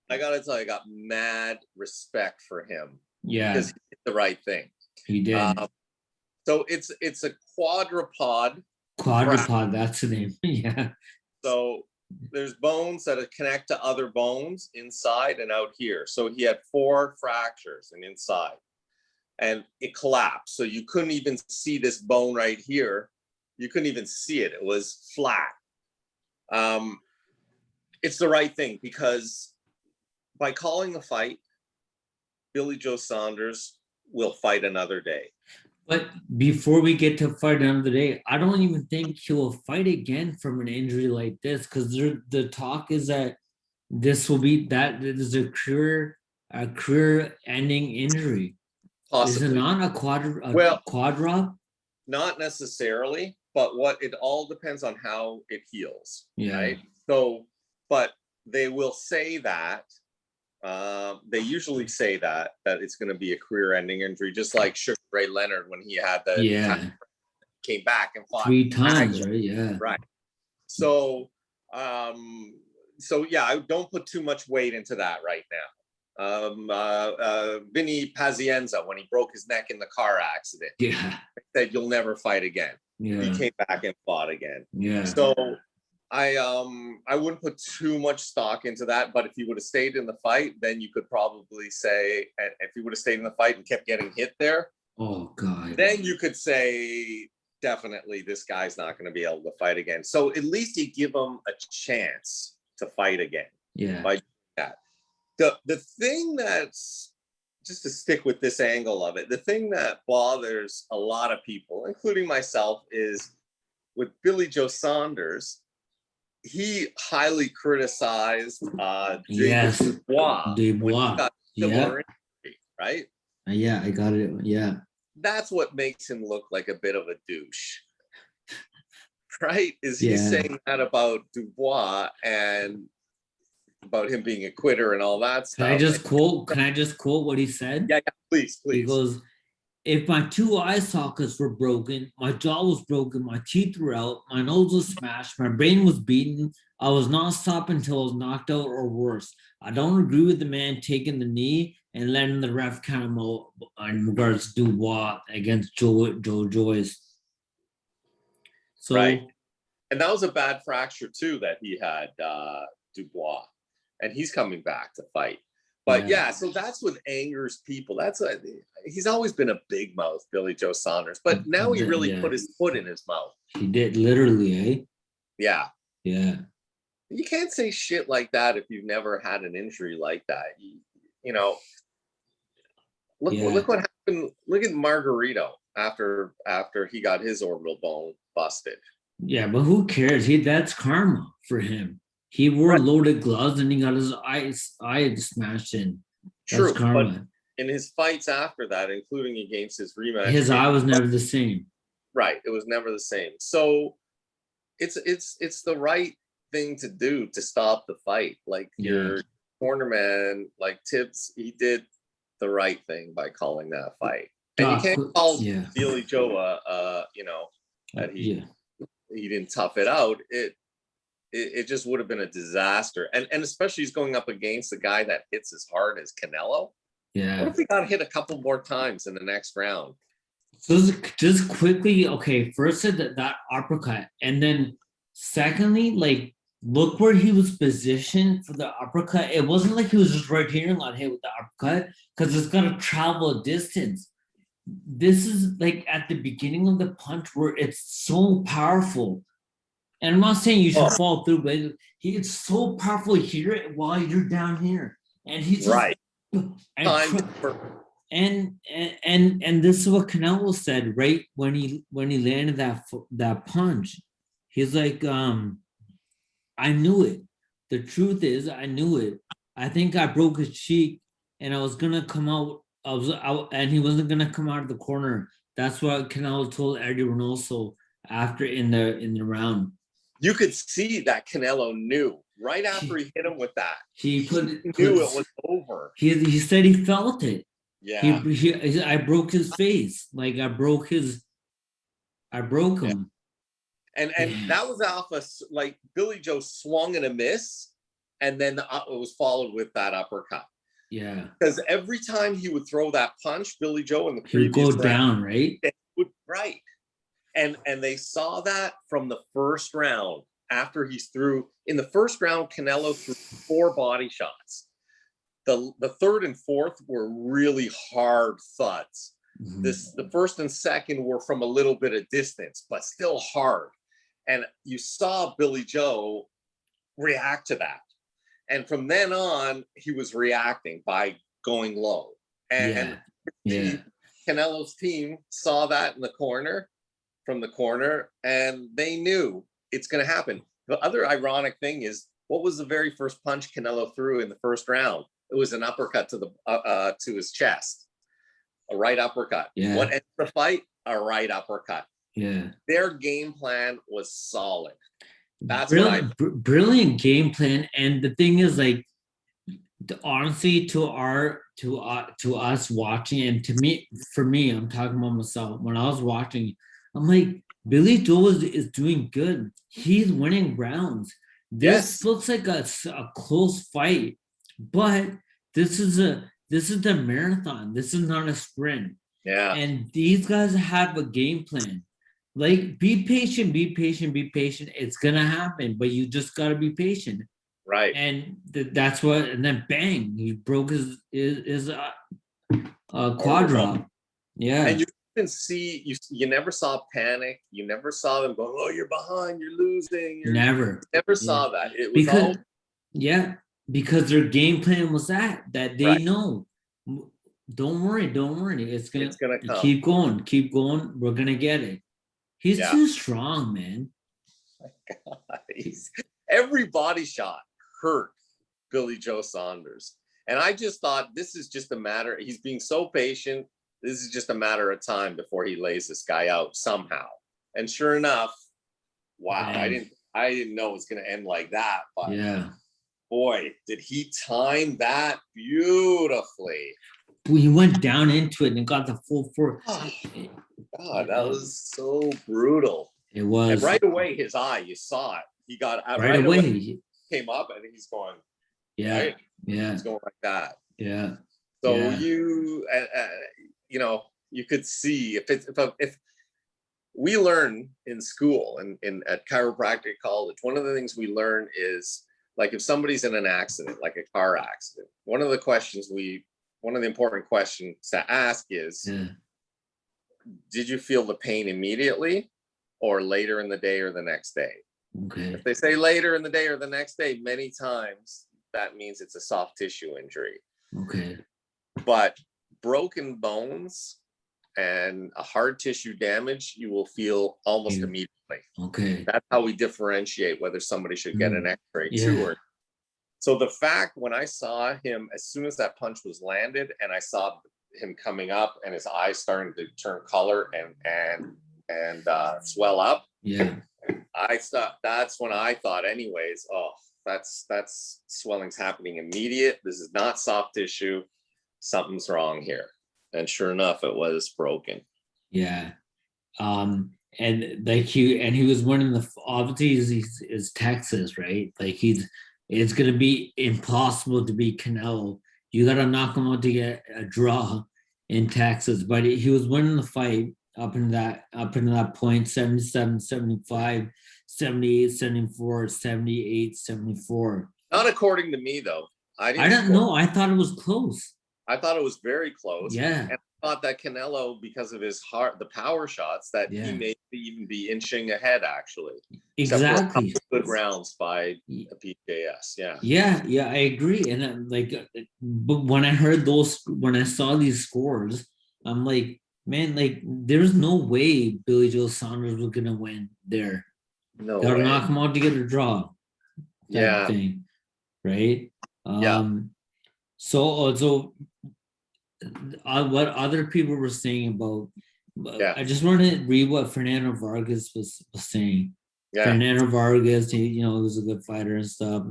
I gotta tell you, I got mad respect for him. Yeah, because he did the right thing. He did. So it's a quadrupod. Quadrupod, that's the name. Yeah. So there's bones that connect to other bones inside and out here. So he had 4 fractures and inside, and it collapsed. So you couldn't even see this bone right here. You couldn't even see it. It was flat. It's the right thing, because by calling the fight, Billy Joe Saunders will fight another day. But before we get to fight another day, I don't even think he'll fight again from an injury like this, because the talk is that this is a career-ending injury. Possibly. Is it not a quadra? Not necessarily, but it all depends on how it heals. Yeah. Right. So, but they will say that. They usually say that it's going to be a career-ending injury, just like Sugar Ray Leonard when he had came back and fought 3 times, right? Yeah. Right. So, I don't put too much weight into that right now. Vinny Pazienza, when he broke his neck in the car accident, said you'll never fight again. Yeah. He came back and fought again. Yeah. So I wouldn't put too much stock into that, but if he would have stayed in the fight, then you could probably say, if he would have stayed in the fight and kept getting hit there, oh God, then you could say definitely this guy's not going to be able to fight again. So at least you give him a chance to fight again. Yeah. By that. The thing that's, just to stick with this angle of it, the thing that bothers a lot of people, including myself, is with Billy Joe Saunders, he highly criticized Dubois. Injury, right? Yeah, I got it. Yeah. That's what makes him look like a bit of a douche. Right? Is he saying that about Dubois and about him being a quitter and all that stuff? Can I just quote what he said? Yeah, please. He goes, if my 2 eye sockets were broken, my jaw was broken, my teeth were out, my nose was smashed, my brain was beaten, I was not stopping until I was knocked out or worse. I don't agree with the man taking the knee and letting the ref count him out in regards to Dubois against Joe Joyce. So, right. And that was a bad fracture too that he had, Dubois, and he's coming back to fight. But so that's what angers people. He's always been a big mouth, Billy Joe Saunders, but now he really put his foot in his mouth. He did, literally, eh? Yeah. Yeah. You can't say shit like that if you've never had an injury like that. Look what happened. Look at Margarito. after he got his orbital bone busted. Yeah, but who cares? That's karma for him. He wore loaded gloves and he got his eye smashed in. That's True, karma. but in his fights after that, including against his rematch, his eye was never the same. Right, it was never the same. So it's the right thing to do to stop the fight. Like your cornerman, like Tibbs, he did the right thing by calling that fight. And you can't call Billy Joe that he didn't tough it out. It just would have been a disaster. And especially he's going up against a guy that hits as hard as Canelo. Yeah. What if he got hit a couple more times in the next round? So just quickly, okay, first that uppercut. And then secondly, like, look where he was positioned for the uppercut. It wasn't like he was just right here and got hit with the uppercut, because it's got to travel a distance. This is like at the beginning of the punch where it's so powerful. And I'm not saying you should fall through, but it's so powerful here while you're down here. And he's just, right. And this is what Canelo said right when he landed that punch. He's like, I knew it. The truth is, I knew it. I think I broke his cheek, and I was gonna come out. And he wasn't gonna come out of the corner. That's what Canelo told Eddie Reynoso after in the round. You could see that Canelo knew right after he hit him with that. He knew it was over. He said he felt it. Yeah. I broke his face. Like I broke him. And that was alpha. Like Billy Joe swung and a miss, and then it was followed with that uppercut. Yeah. Because every time he would throw that punch, Billy Joe in the previous he would go down, right? Right. And they saw that from the first round. After he's through in the first round, Canelo threw 4 body shots. The third and fourth were really hard thuds. Mm-hmm. The first and second were from a little bit of distance, but still hard. And you saw Billy Joe react to that. And from then on, he was reacting by going low. And Canelo's team saw that from the corner, and they knew it's going to happen. The other ironic thing is, what was the very first punch Canelo threw in the first round? It was an uppercut to his chest, a right uppercut. Yeah. What ended the fight? A right uppercut. Yeah. Their game plan was solid. That's brilliant game plan. And the thing is, like, honestly, to us watching, and for me, I'm talking about myself. When I was watching, I'm like, Billy Joe is doing good. He's winning rounds. This looks like a close fight, but this is the marathon. This is not a sprint. Yeah. And these guys have a game plan. Like, be patient. It's gonna happen, but you just gotta be patient. Right. And that's what. And then bang, he broke his quad drop. Yeah. And you can see you never saw panic. You never saw them going, "Oh, you're behind. You're losing." Never saw that. It was because their game plan was that they know. Don't worry. It's gonna come. Keep going. We're gonna get it. He's too strong, man. Every body shot hurt Billy Joe Saunders. And I just thought, this is just a matter. He's being so patient. This is just a matter of time before he lays this guy out somehow. And sure enough, wow, man. I didn't know it was going to end like that. But boy, did he time that beautifully. He went down into it and got the full force. Oh, God, that was so brutal. It was. And right away, his eye, you saw it. He got out right away. Came up and he's going. Yeah. Right? Yeah. He's going like that. Yeah. So you could see if we learn in school and at chiropractic college, one of the things we learn is, like, if somebody's in an accident, like a car accident, one of the important questions to ask is, did you feel the pain immediately or later in the day or the next day? Okay. If they say later in the day or the next day, many times that means it's a soft tissue injury. Okay. But broken bones and a hard tissue damage, you will feel almost immediately. Okay. That's how we differentiate whether somebody should get an X-ray too. Or so the fact when I saw him, as soon as that punch was landed, and I saw him coming up, and his eyes starting to turn color and swell up. Yeah. I thought that's when I thought, anyways. Oh, that's swelling's happening immediate. This is not soft tissue. Something's wrong here. And sure enough, it was broken. Yeah. And like he was winning the, obviously is Texas, right? Like it's gonna be impossible to beat Canelo. You gotta knock him out to get a draw in Texas. But he was winning the fight up into that point, 77, 75, 78, 74, 78, 74. Not according to me, though. I don't know. I thought it was close. I thought it was very close. Yeah. And I thought that Canelo, because of his the power shots, that he may even be inching ahead, actually. Exactly. Good rounds by PJS. Yeah. Yeah, I agree. And but when I saw these scores, I'm like, man, like there's no way Billy Joe Saunders was gonna win there. No Gotta way. knock him out to get a draw. Yeah. Thing, right? Yeah. So what other people were saying about, I just want to read what Fernando Vargas was saying. Yeah. Fernando Vargas, he was a good fighter and stuff.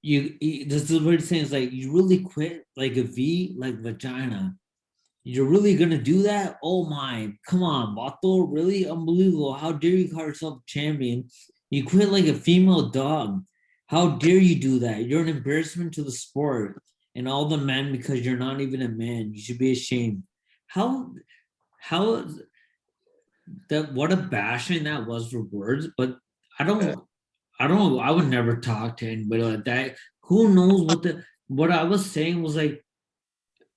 This is what he's saying, is like, you really quit like a V, like vagina. You're really gonna do that? Oh my, come on, Vato, really unbelievable. How dare you call yourself champion? You quit like a female dog. How dare you do that? You're an embarrassment to the sport and all the men, because you're not even a man. You should be ashamed. How what a bashing that was for words. But I would never talk to anybody like that. Who knows what I was saying was like,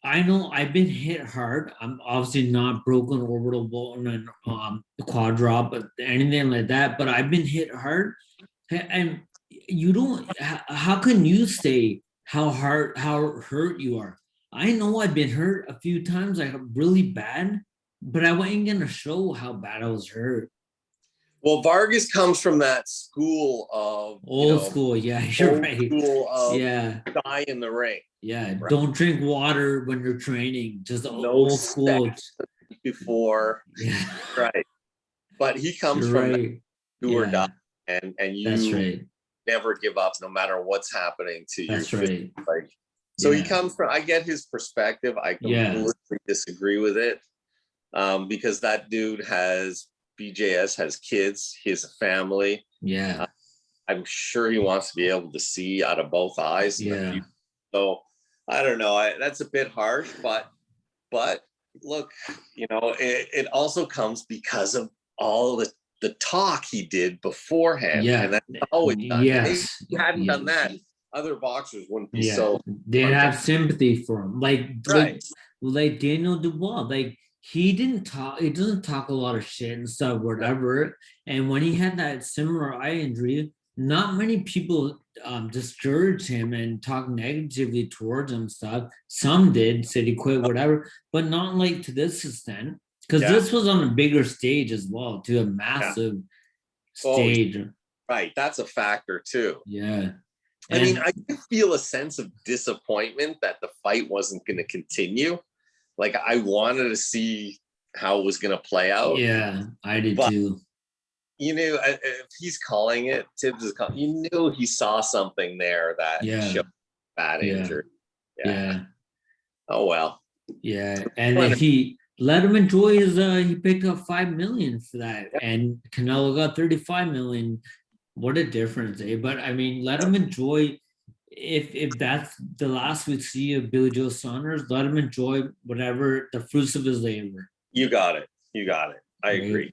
I know I've been hit hard. I'm obviously not broken orbital bone and quad drop, but anything like that. But I've been hit hard, and you don't. How can you say how hurt you are? I know I've been hurt a few times, like really bad, but I wasn't gonna show how bad I was hurt. Well, Vargas comes from that school of old school. Yeah, you're right. School of die in the ring. Yeah, right. Don't drink water when you're training. Just no old school. Before, right. But he comes from that do or die, and you never give up, no matter what's happening to you. That's right. Like, so he comes from. I get his perspective. I completely disagree with it, because that dude BJS has kids. He has a family. Yeah. I'm sure he wants to be able to see out of both eyes. Yeah. So I don't know. That's a bit harsh, but look, it also comes because of all the talk he did beforehand. Yeah. And that's always done. Yes. If he hadn't done that, other boxers wouldn't be so. They'd have sympathy for him. Like Daniel Dubois. Like, he doesn't talk a lot of shit and stuff, whatever. And when he had that similar eye injury, not many people discouraged him and talked negatively towards him and stuff. Some did, said he quit, whatever, but not like to this extent, because this was on a bigger stage as well, to a massive stage. Right, that's a factor too. Yeah. I mean, I do feel a sense of disappointment that the fight wasn't going to continue. Like, I wanted to see how it was going to play out. Yeah, I did too. If he's calling it, Tibbs is calling, he saw something there that showed bad injury. Yeah. Oh, well. Yeah. And if he let him enjoy he picked up $5 million for that. And Canelo got $35 million. What a difference, eh? But I mean, let him enjoy. If that's the last we see of Billy Joe Saunders, let him enjoy whatever the fruits of his labor. You got it. I agree.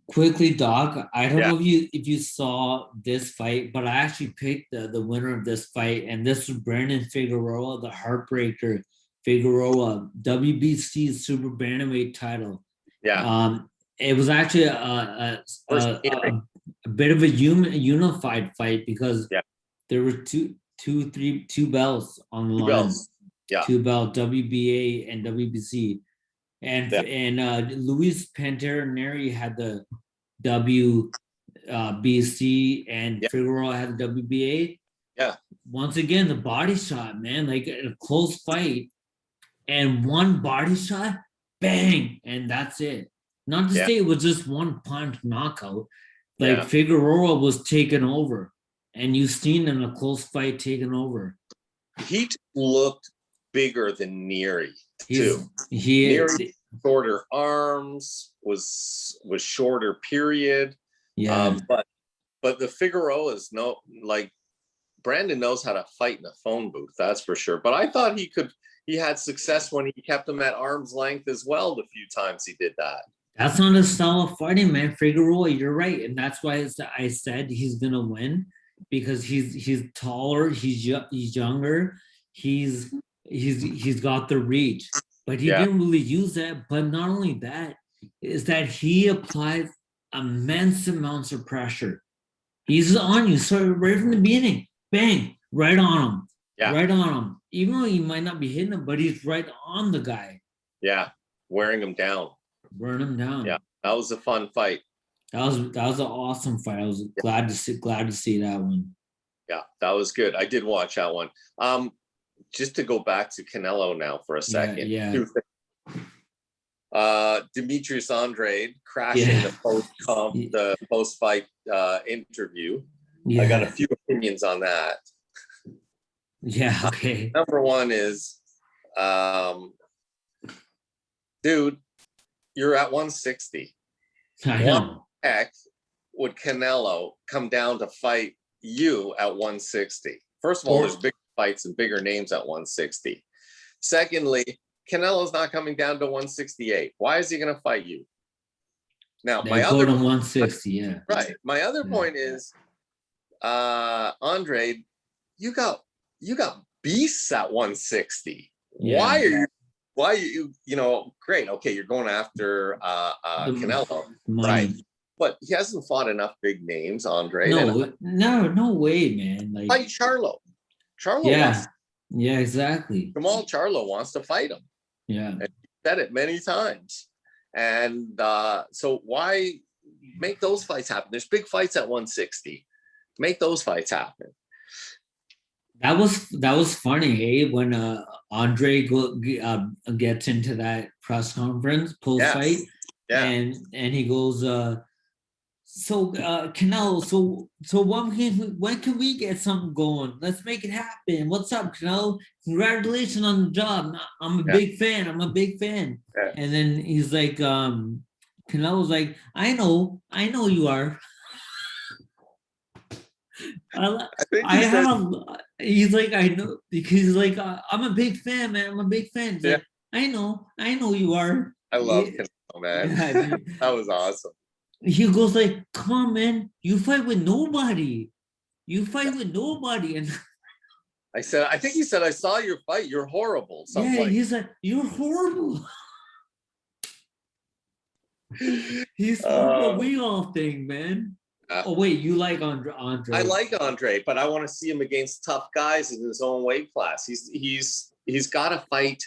Quickly, Doc, I don't know if you saw this fight, but I actually picked the winner of this fight, and this was Brandon Figueroa, the Heartbreaker Figueroa, WBC Super Bantamweight title. Yeah. It was actually a bit of a unified fight, because there were two belts on the line. Yeah. to about WBA and WBC. And Yeah. Luis Panteraneri had the WBC and Yeah. Figueroa had the WBA. Yeah. Once again, the body shot, man, like a close fight, and one body shot, bang, and that's it. Not to say it was just one punch knockout. Like Figueroa was taken over, and you've seen in a close fight taken over. He looked bigger than Neary too. Neary, shorter arms, was shorter, period. Yeah. But the Figueroa's Brandon knows how to fight in a phone booth, that's for sure. But I thought he had success when he kept him at arm's length as well, the few times he did that. That's not his style of fighting, man. Figueroa, you're right. And that's why I said he's gonna win, because he's taller, he's younger, he's got the reach. But he didn't really use that. But not only that, is that he applies immense amounts of pressure. He's on you. So right from the beginning, bang, right on him. Yeah. Right on him. Even though he might not be hitting him, but he's right on the guy. Yeah. Wearing him down. Wearing him down. Yeah. That was a fun fight. That was an awesome fight. I was glad to see that one. Yeah, that was good. I did watch that one. Just to go back to Canelo now for a second. Yeah. Demetrius Andrade crashing the post-fight interview. Yeah. I got a few opinions on that. Yeah, okay. Number one is, dude, you're at 160. I know. Why heck would Canelo come down to fight you at 160? First of all, there's bigger fights and bigger names at 160. Secondly, Canelo's not coming down to 168. Why is he going to fight you? Now, my other 160, yeah. Right. My other point is, Andre, you got beasts at 160. Yeah. Why are you great. Okay, you're going after Canelo, right? But he hasn't fought enough big names, Andre. No way, man. Like, fight Charlo. Yeah, exactly. Jamal Charlo wants to fight him. Yeah. And he said it many times. And so why make those fights happen? There's big fights at 160. Make those fights happen. That was funny, hey, when Andre gets into that press conference post fight, and he goes, so Canelo, so when can we get something going? Let's make it happen. What's up, Canelo? Congratulations on the job. I'm a big fan. Yeah. And then he's like, Canelo's like, I know you are. He's like, I know, because he's like, I'm a big fan, man. I'm a big fan. He's like, I know you are. I love Canelo, man. Yeah, that was awesome. He goes like, come on, man, you fight with nobody. And I think he said, I saw your fight. You're horrible. He's like, you're horrible. He's the we all thing, man. Oh wait, you like Andre? I like Andre, but I want to see him against tough guys in his own weight class. He's got to fight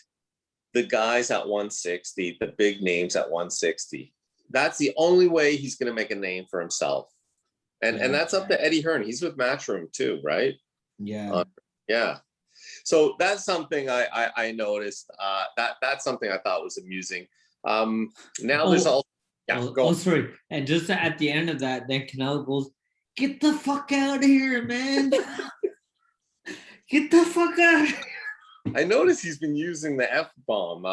the guys at 160, the big names at 160. That's the only way he's going to make a name for himself. And that's up to Eddie Hearn. He's with Matchroom too, right? Yeah. Yeah. So that's something I noticed. That's something I thought was amusing. There's all. Yeah, sorry. And just at the end of that, then Canelo goes, get the fuck out of here, man. Get the fuck out of here. I noticed he's been using the F-bomb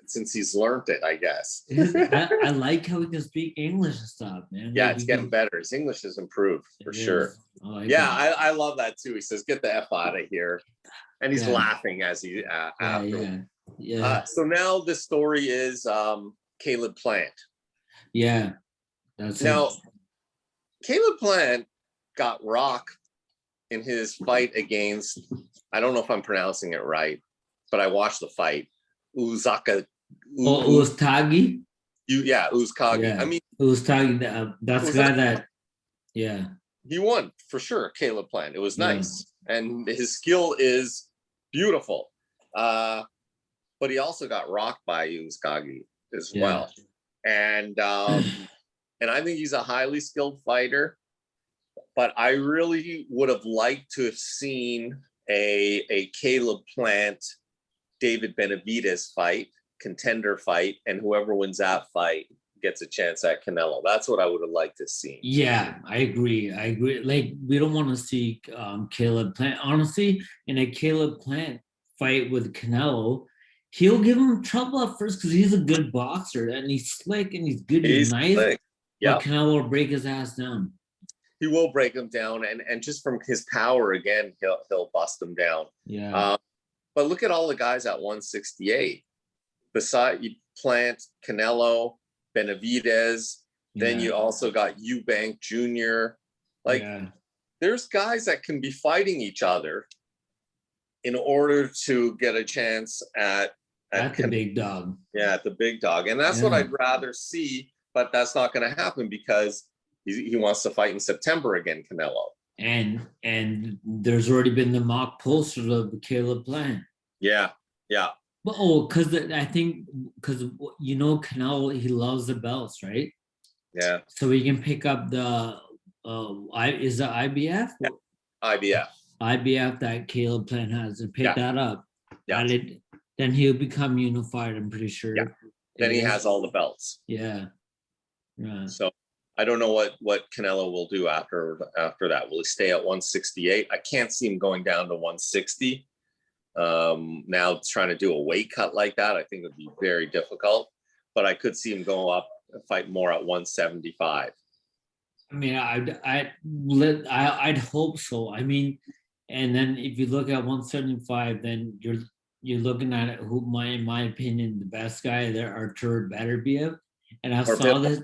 since he's learned it, I guess. I like how he can speak English and stuff, man. Yeah, it's getting better. His English has improved, for sure. I love that, too. He says, get the F out of here. And he's laughing as he after. Yeah. So now the story is Caleb Plant. Yeah. Caleb Plant got rocked in his fight against, I don't know if I'm pronouncing it right, but I watched the fight. Uzcagy. Uzcagy? Uzcagy. Yeah. I mean, Uzcagy, that's the guy that, he won for sure, Caleb Plant. It was nice. And his skill is beautiful. But he also got rocked by Uzcategui as Yeah. well. And I think he's a highly skilled fighter. But I really would have liked to have seen a Caleb Plant, David Benavidez fight, contender fight, and whoever wins that fight gets a chance at Canelo. That's what I would have liked to see. Yeah, I agree. Like, we don't want to see Caleb Plant. Honestly, in a Caleb Plant fight with Canelo, he'll give him trouble at first because he's a good boxer and he's slick and he's good. He's nice. Slick. But Canelo will break his ass down. He will break him down, and just from his power again, he'll bust him down. Yeah. But look at all the guys at 168. Beside Plant, Canelo, Benavidez. Then you also got Eubank Jr. Like, there's guys that can be fighting each other in order to get a chance at the big dog. Yeah, at the big dog. And that's what I'd rather see, but that's not going to happen because he wants to fight in September again, Canelo. And there's already been the mock posters of Caleb Plant. Yeah. But because I think Canelo, he loves the belts, right? Yeah. So he can pick up the is the IBF? IBF. IBF that Caleb Plant has, and pick that up. Yeah. Then he'll become unified, I'm pretty sure. Yeah. Then he has all the belts. Yeah. So I don't know what Canelo will do after that. Will he stay at 168? I can't see him going down to 160. Now trying to do a weight cut like that, I think would be very difficult. But I could see him go up and fight more at 175. I mean, I'd hope so. I mean, and then if you look at 175, then you're looking at who, in my opinion, the best guy there, Artur Beterbiev. And I saw this.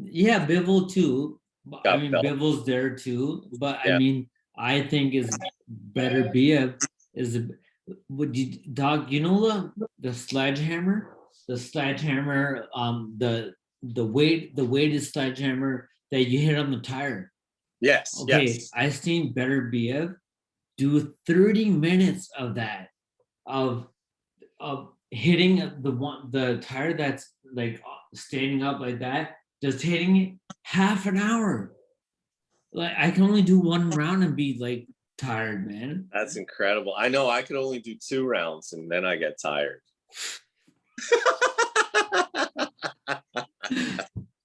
Yeah, Bivol too. I mean, Bivol's there too. But I mean, I think is Beterbiev is Doc, you know the sledgehammer? The sledgehammer, the weighted sledgehammer that you hit on the tire. Yes. Okay, yes. I seen Beterbiev do 30 minutes of that, of hitting the tire that's like standing up like that, just hitting it half an hour. Like, I can only do one round and be like tired, man. That's incredible. I know I could only do 2 rounds and then I get tired.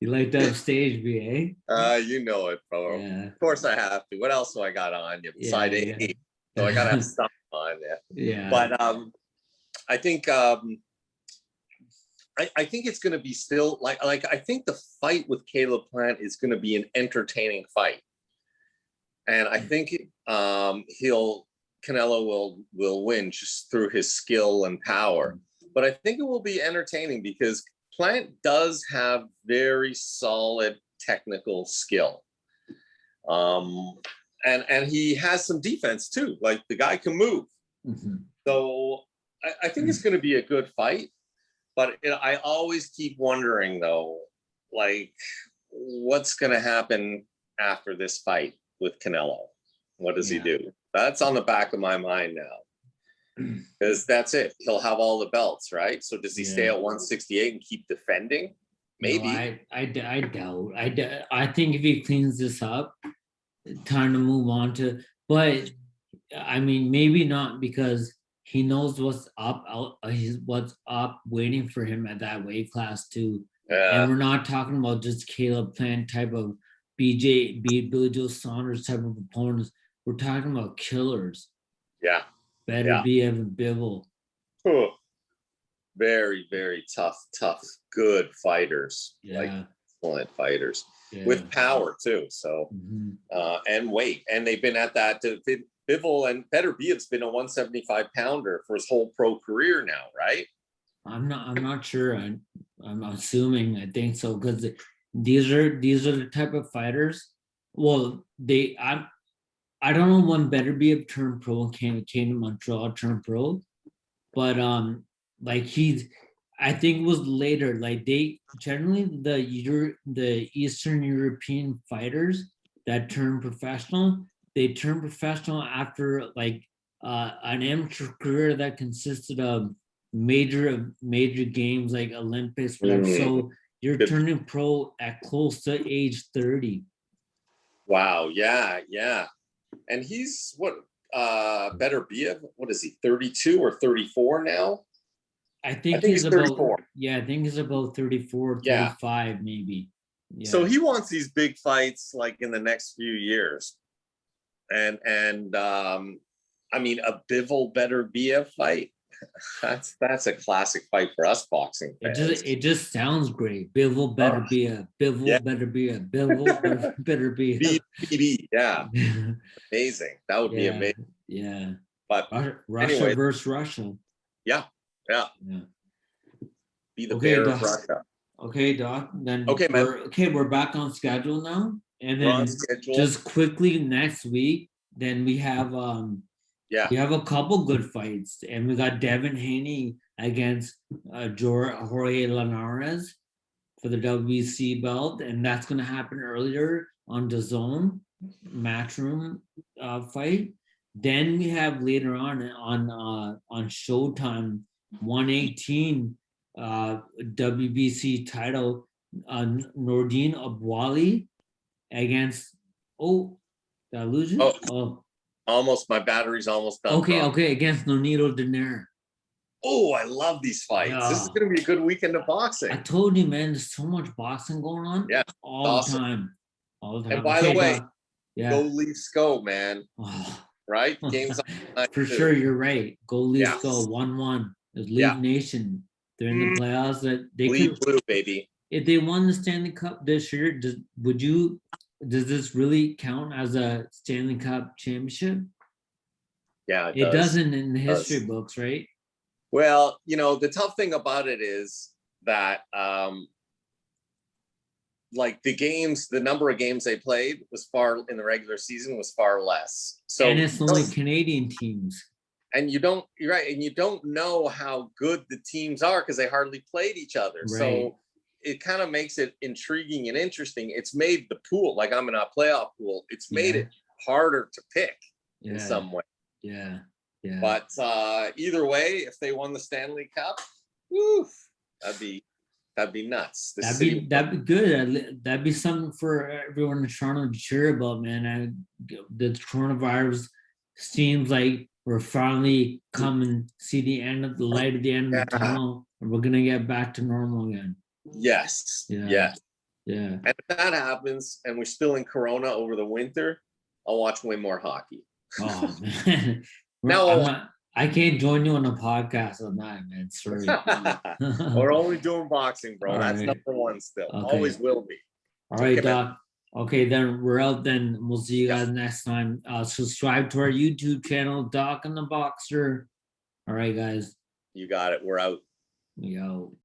You like to upstage me, eh? You know it, bro. Yeah. Of course I have to. What else do I got on you beside AT? So I gotta have stuff on there. Yeah. But I think I think it's gonna be still like I think the fight with Caleb Plant is gonna be an entertaining fight. And I think Canelo will win just through his skill and power. But I think it will be entertaining because Plant does have very solid technical skill. And he has some defense too. Like, the guy can move. Mm-hmm. So I think it's going to be a good fight. But I always keep wondering, though, like, what's going to happen after this fight with Canelo? What does he do? That's on the back of my mind now. Because that's it. He'll have all the belts, right? So does he stay at 168 and keep defending? Maybe. No, I doubt. I think if he cleans this up, time to move on to. But I mean, maybe not, because he knows what's up. What's up waiting for him at that weight class too. Yeah. And we're not talking about just Caleb Plant type of Billy Joe Saunders type of opponents. We're talking about killers. Yeah. Beterbiev and Bivol. Very, very tough, good fighters. Yeah. Like, excellent fighters with power too. So, and weight. And they've been at that. Bivol and Beterbiev's been a 175 pounder for his whole pro career now, right? I'm not sure. I'm assuming. I think so, because these are the type of fighters. Well, I don't know when Beterbiev turned pro and came to Montreal, turned pro, but like, I think it was later. Like, they generally, the Eastern European fighters that turn professional, they turn professional after like an amateur career that consisted of major games like Olympics, whatever. So you're Good. turning pro at close to age 30. Wow. Yeah. Yeah. And he's what, better be it? What is he, 32 or 34 now? I think he's about 34. yeah, I think he's about 34, Yeah. 35 maybe. Yeah. So he wants these big fights like in the next few years. And I mean, a Bivol better be a fight. That's a classic fight for us boxing fans. It just sounds great. Bivol better be a Bivol Yeah. better be a Bivol better be a BBB, yeah. Amazing. That would be amazing. Yeah. But Russia anyway, versus Russia. Yeah. Yeah. Be the bear of Doc. Russia. Okay, Doc. Then Okay, man. we're back on schedule now. And We're on then schedule. just quickly next week, then we have we have a couple good fights, and we got Devin Haney against Jorge Linares for the WBC belt, and that's going to happen earlier on the Zone Matchroom fight. Then we have later on Showtime 118 WBC title, Nordine Abwali against did I lose you? Almost, my battery's almost done. Okay, against Nonito Donaire. Oh, I love these fights. Yeah. This is going to be a good weekend of boxing. I told you, man, there's so much boxing going on. Yeah, all the time. And by the way, go Leafs go, man. Right? Games on for sure, you're right. Go Leafs go 1-1. There's Leaf Nation. They're in the playoffs. That they Bleed blue, baby. If they won the Stanley Cup this year, does this really count as a Stanley Cup championship? Yeah, it doesn't in the history books, right? Well, you know, the tough thing about it is that like the number of games they played was far in the regular season was far less. So and it's only Canadian teams. And you're right, and you don't know how good the teams are because they hardly played each other. Right. So it kind of makes it intriguing and interesting. It's made the pool, like I'm in a playoff pool, it's made it harder to pick in some way. Yeah. But either way, if they won the Stanley Cup, woof, that'd be nuts. That'd be good. That'd be something for everyone in Toronto to cheer about, man. The coronavirus seems like we're finally coming see the end of the light at the end of the tunnel, and we're gonna get back to normal again. Yes. Yeah. And if that happens, and we're still in Corona over the winter, I'll watch way more hockey. Oh man. Now I can't join you on a podcast on that, man. Sorry. We're only doing boxing, bro. That's number one still. Okay. Always will be. All right, Doc. Man. Okay, then we're out then. We'll see you guys next time. Subscribe to our YouTube channel, Doc and the Boxer. All right, guys. You got it. We're out. We out.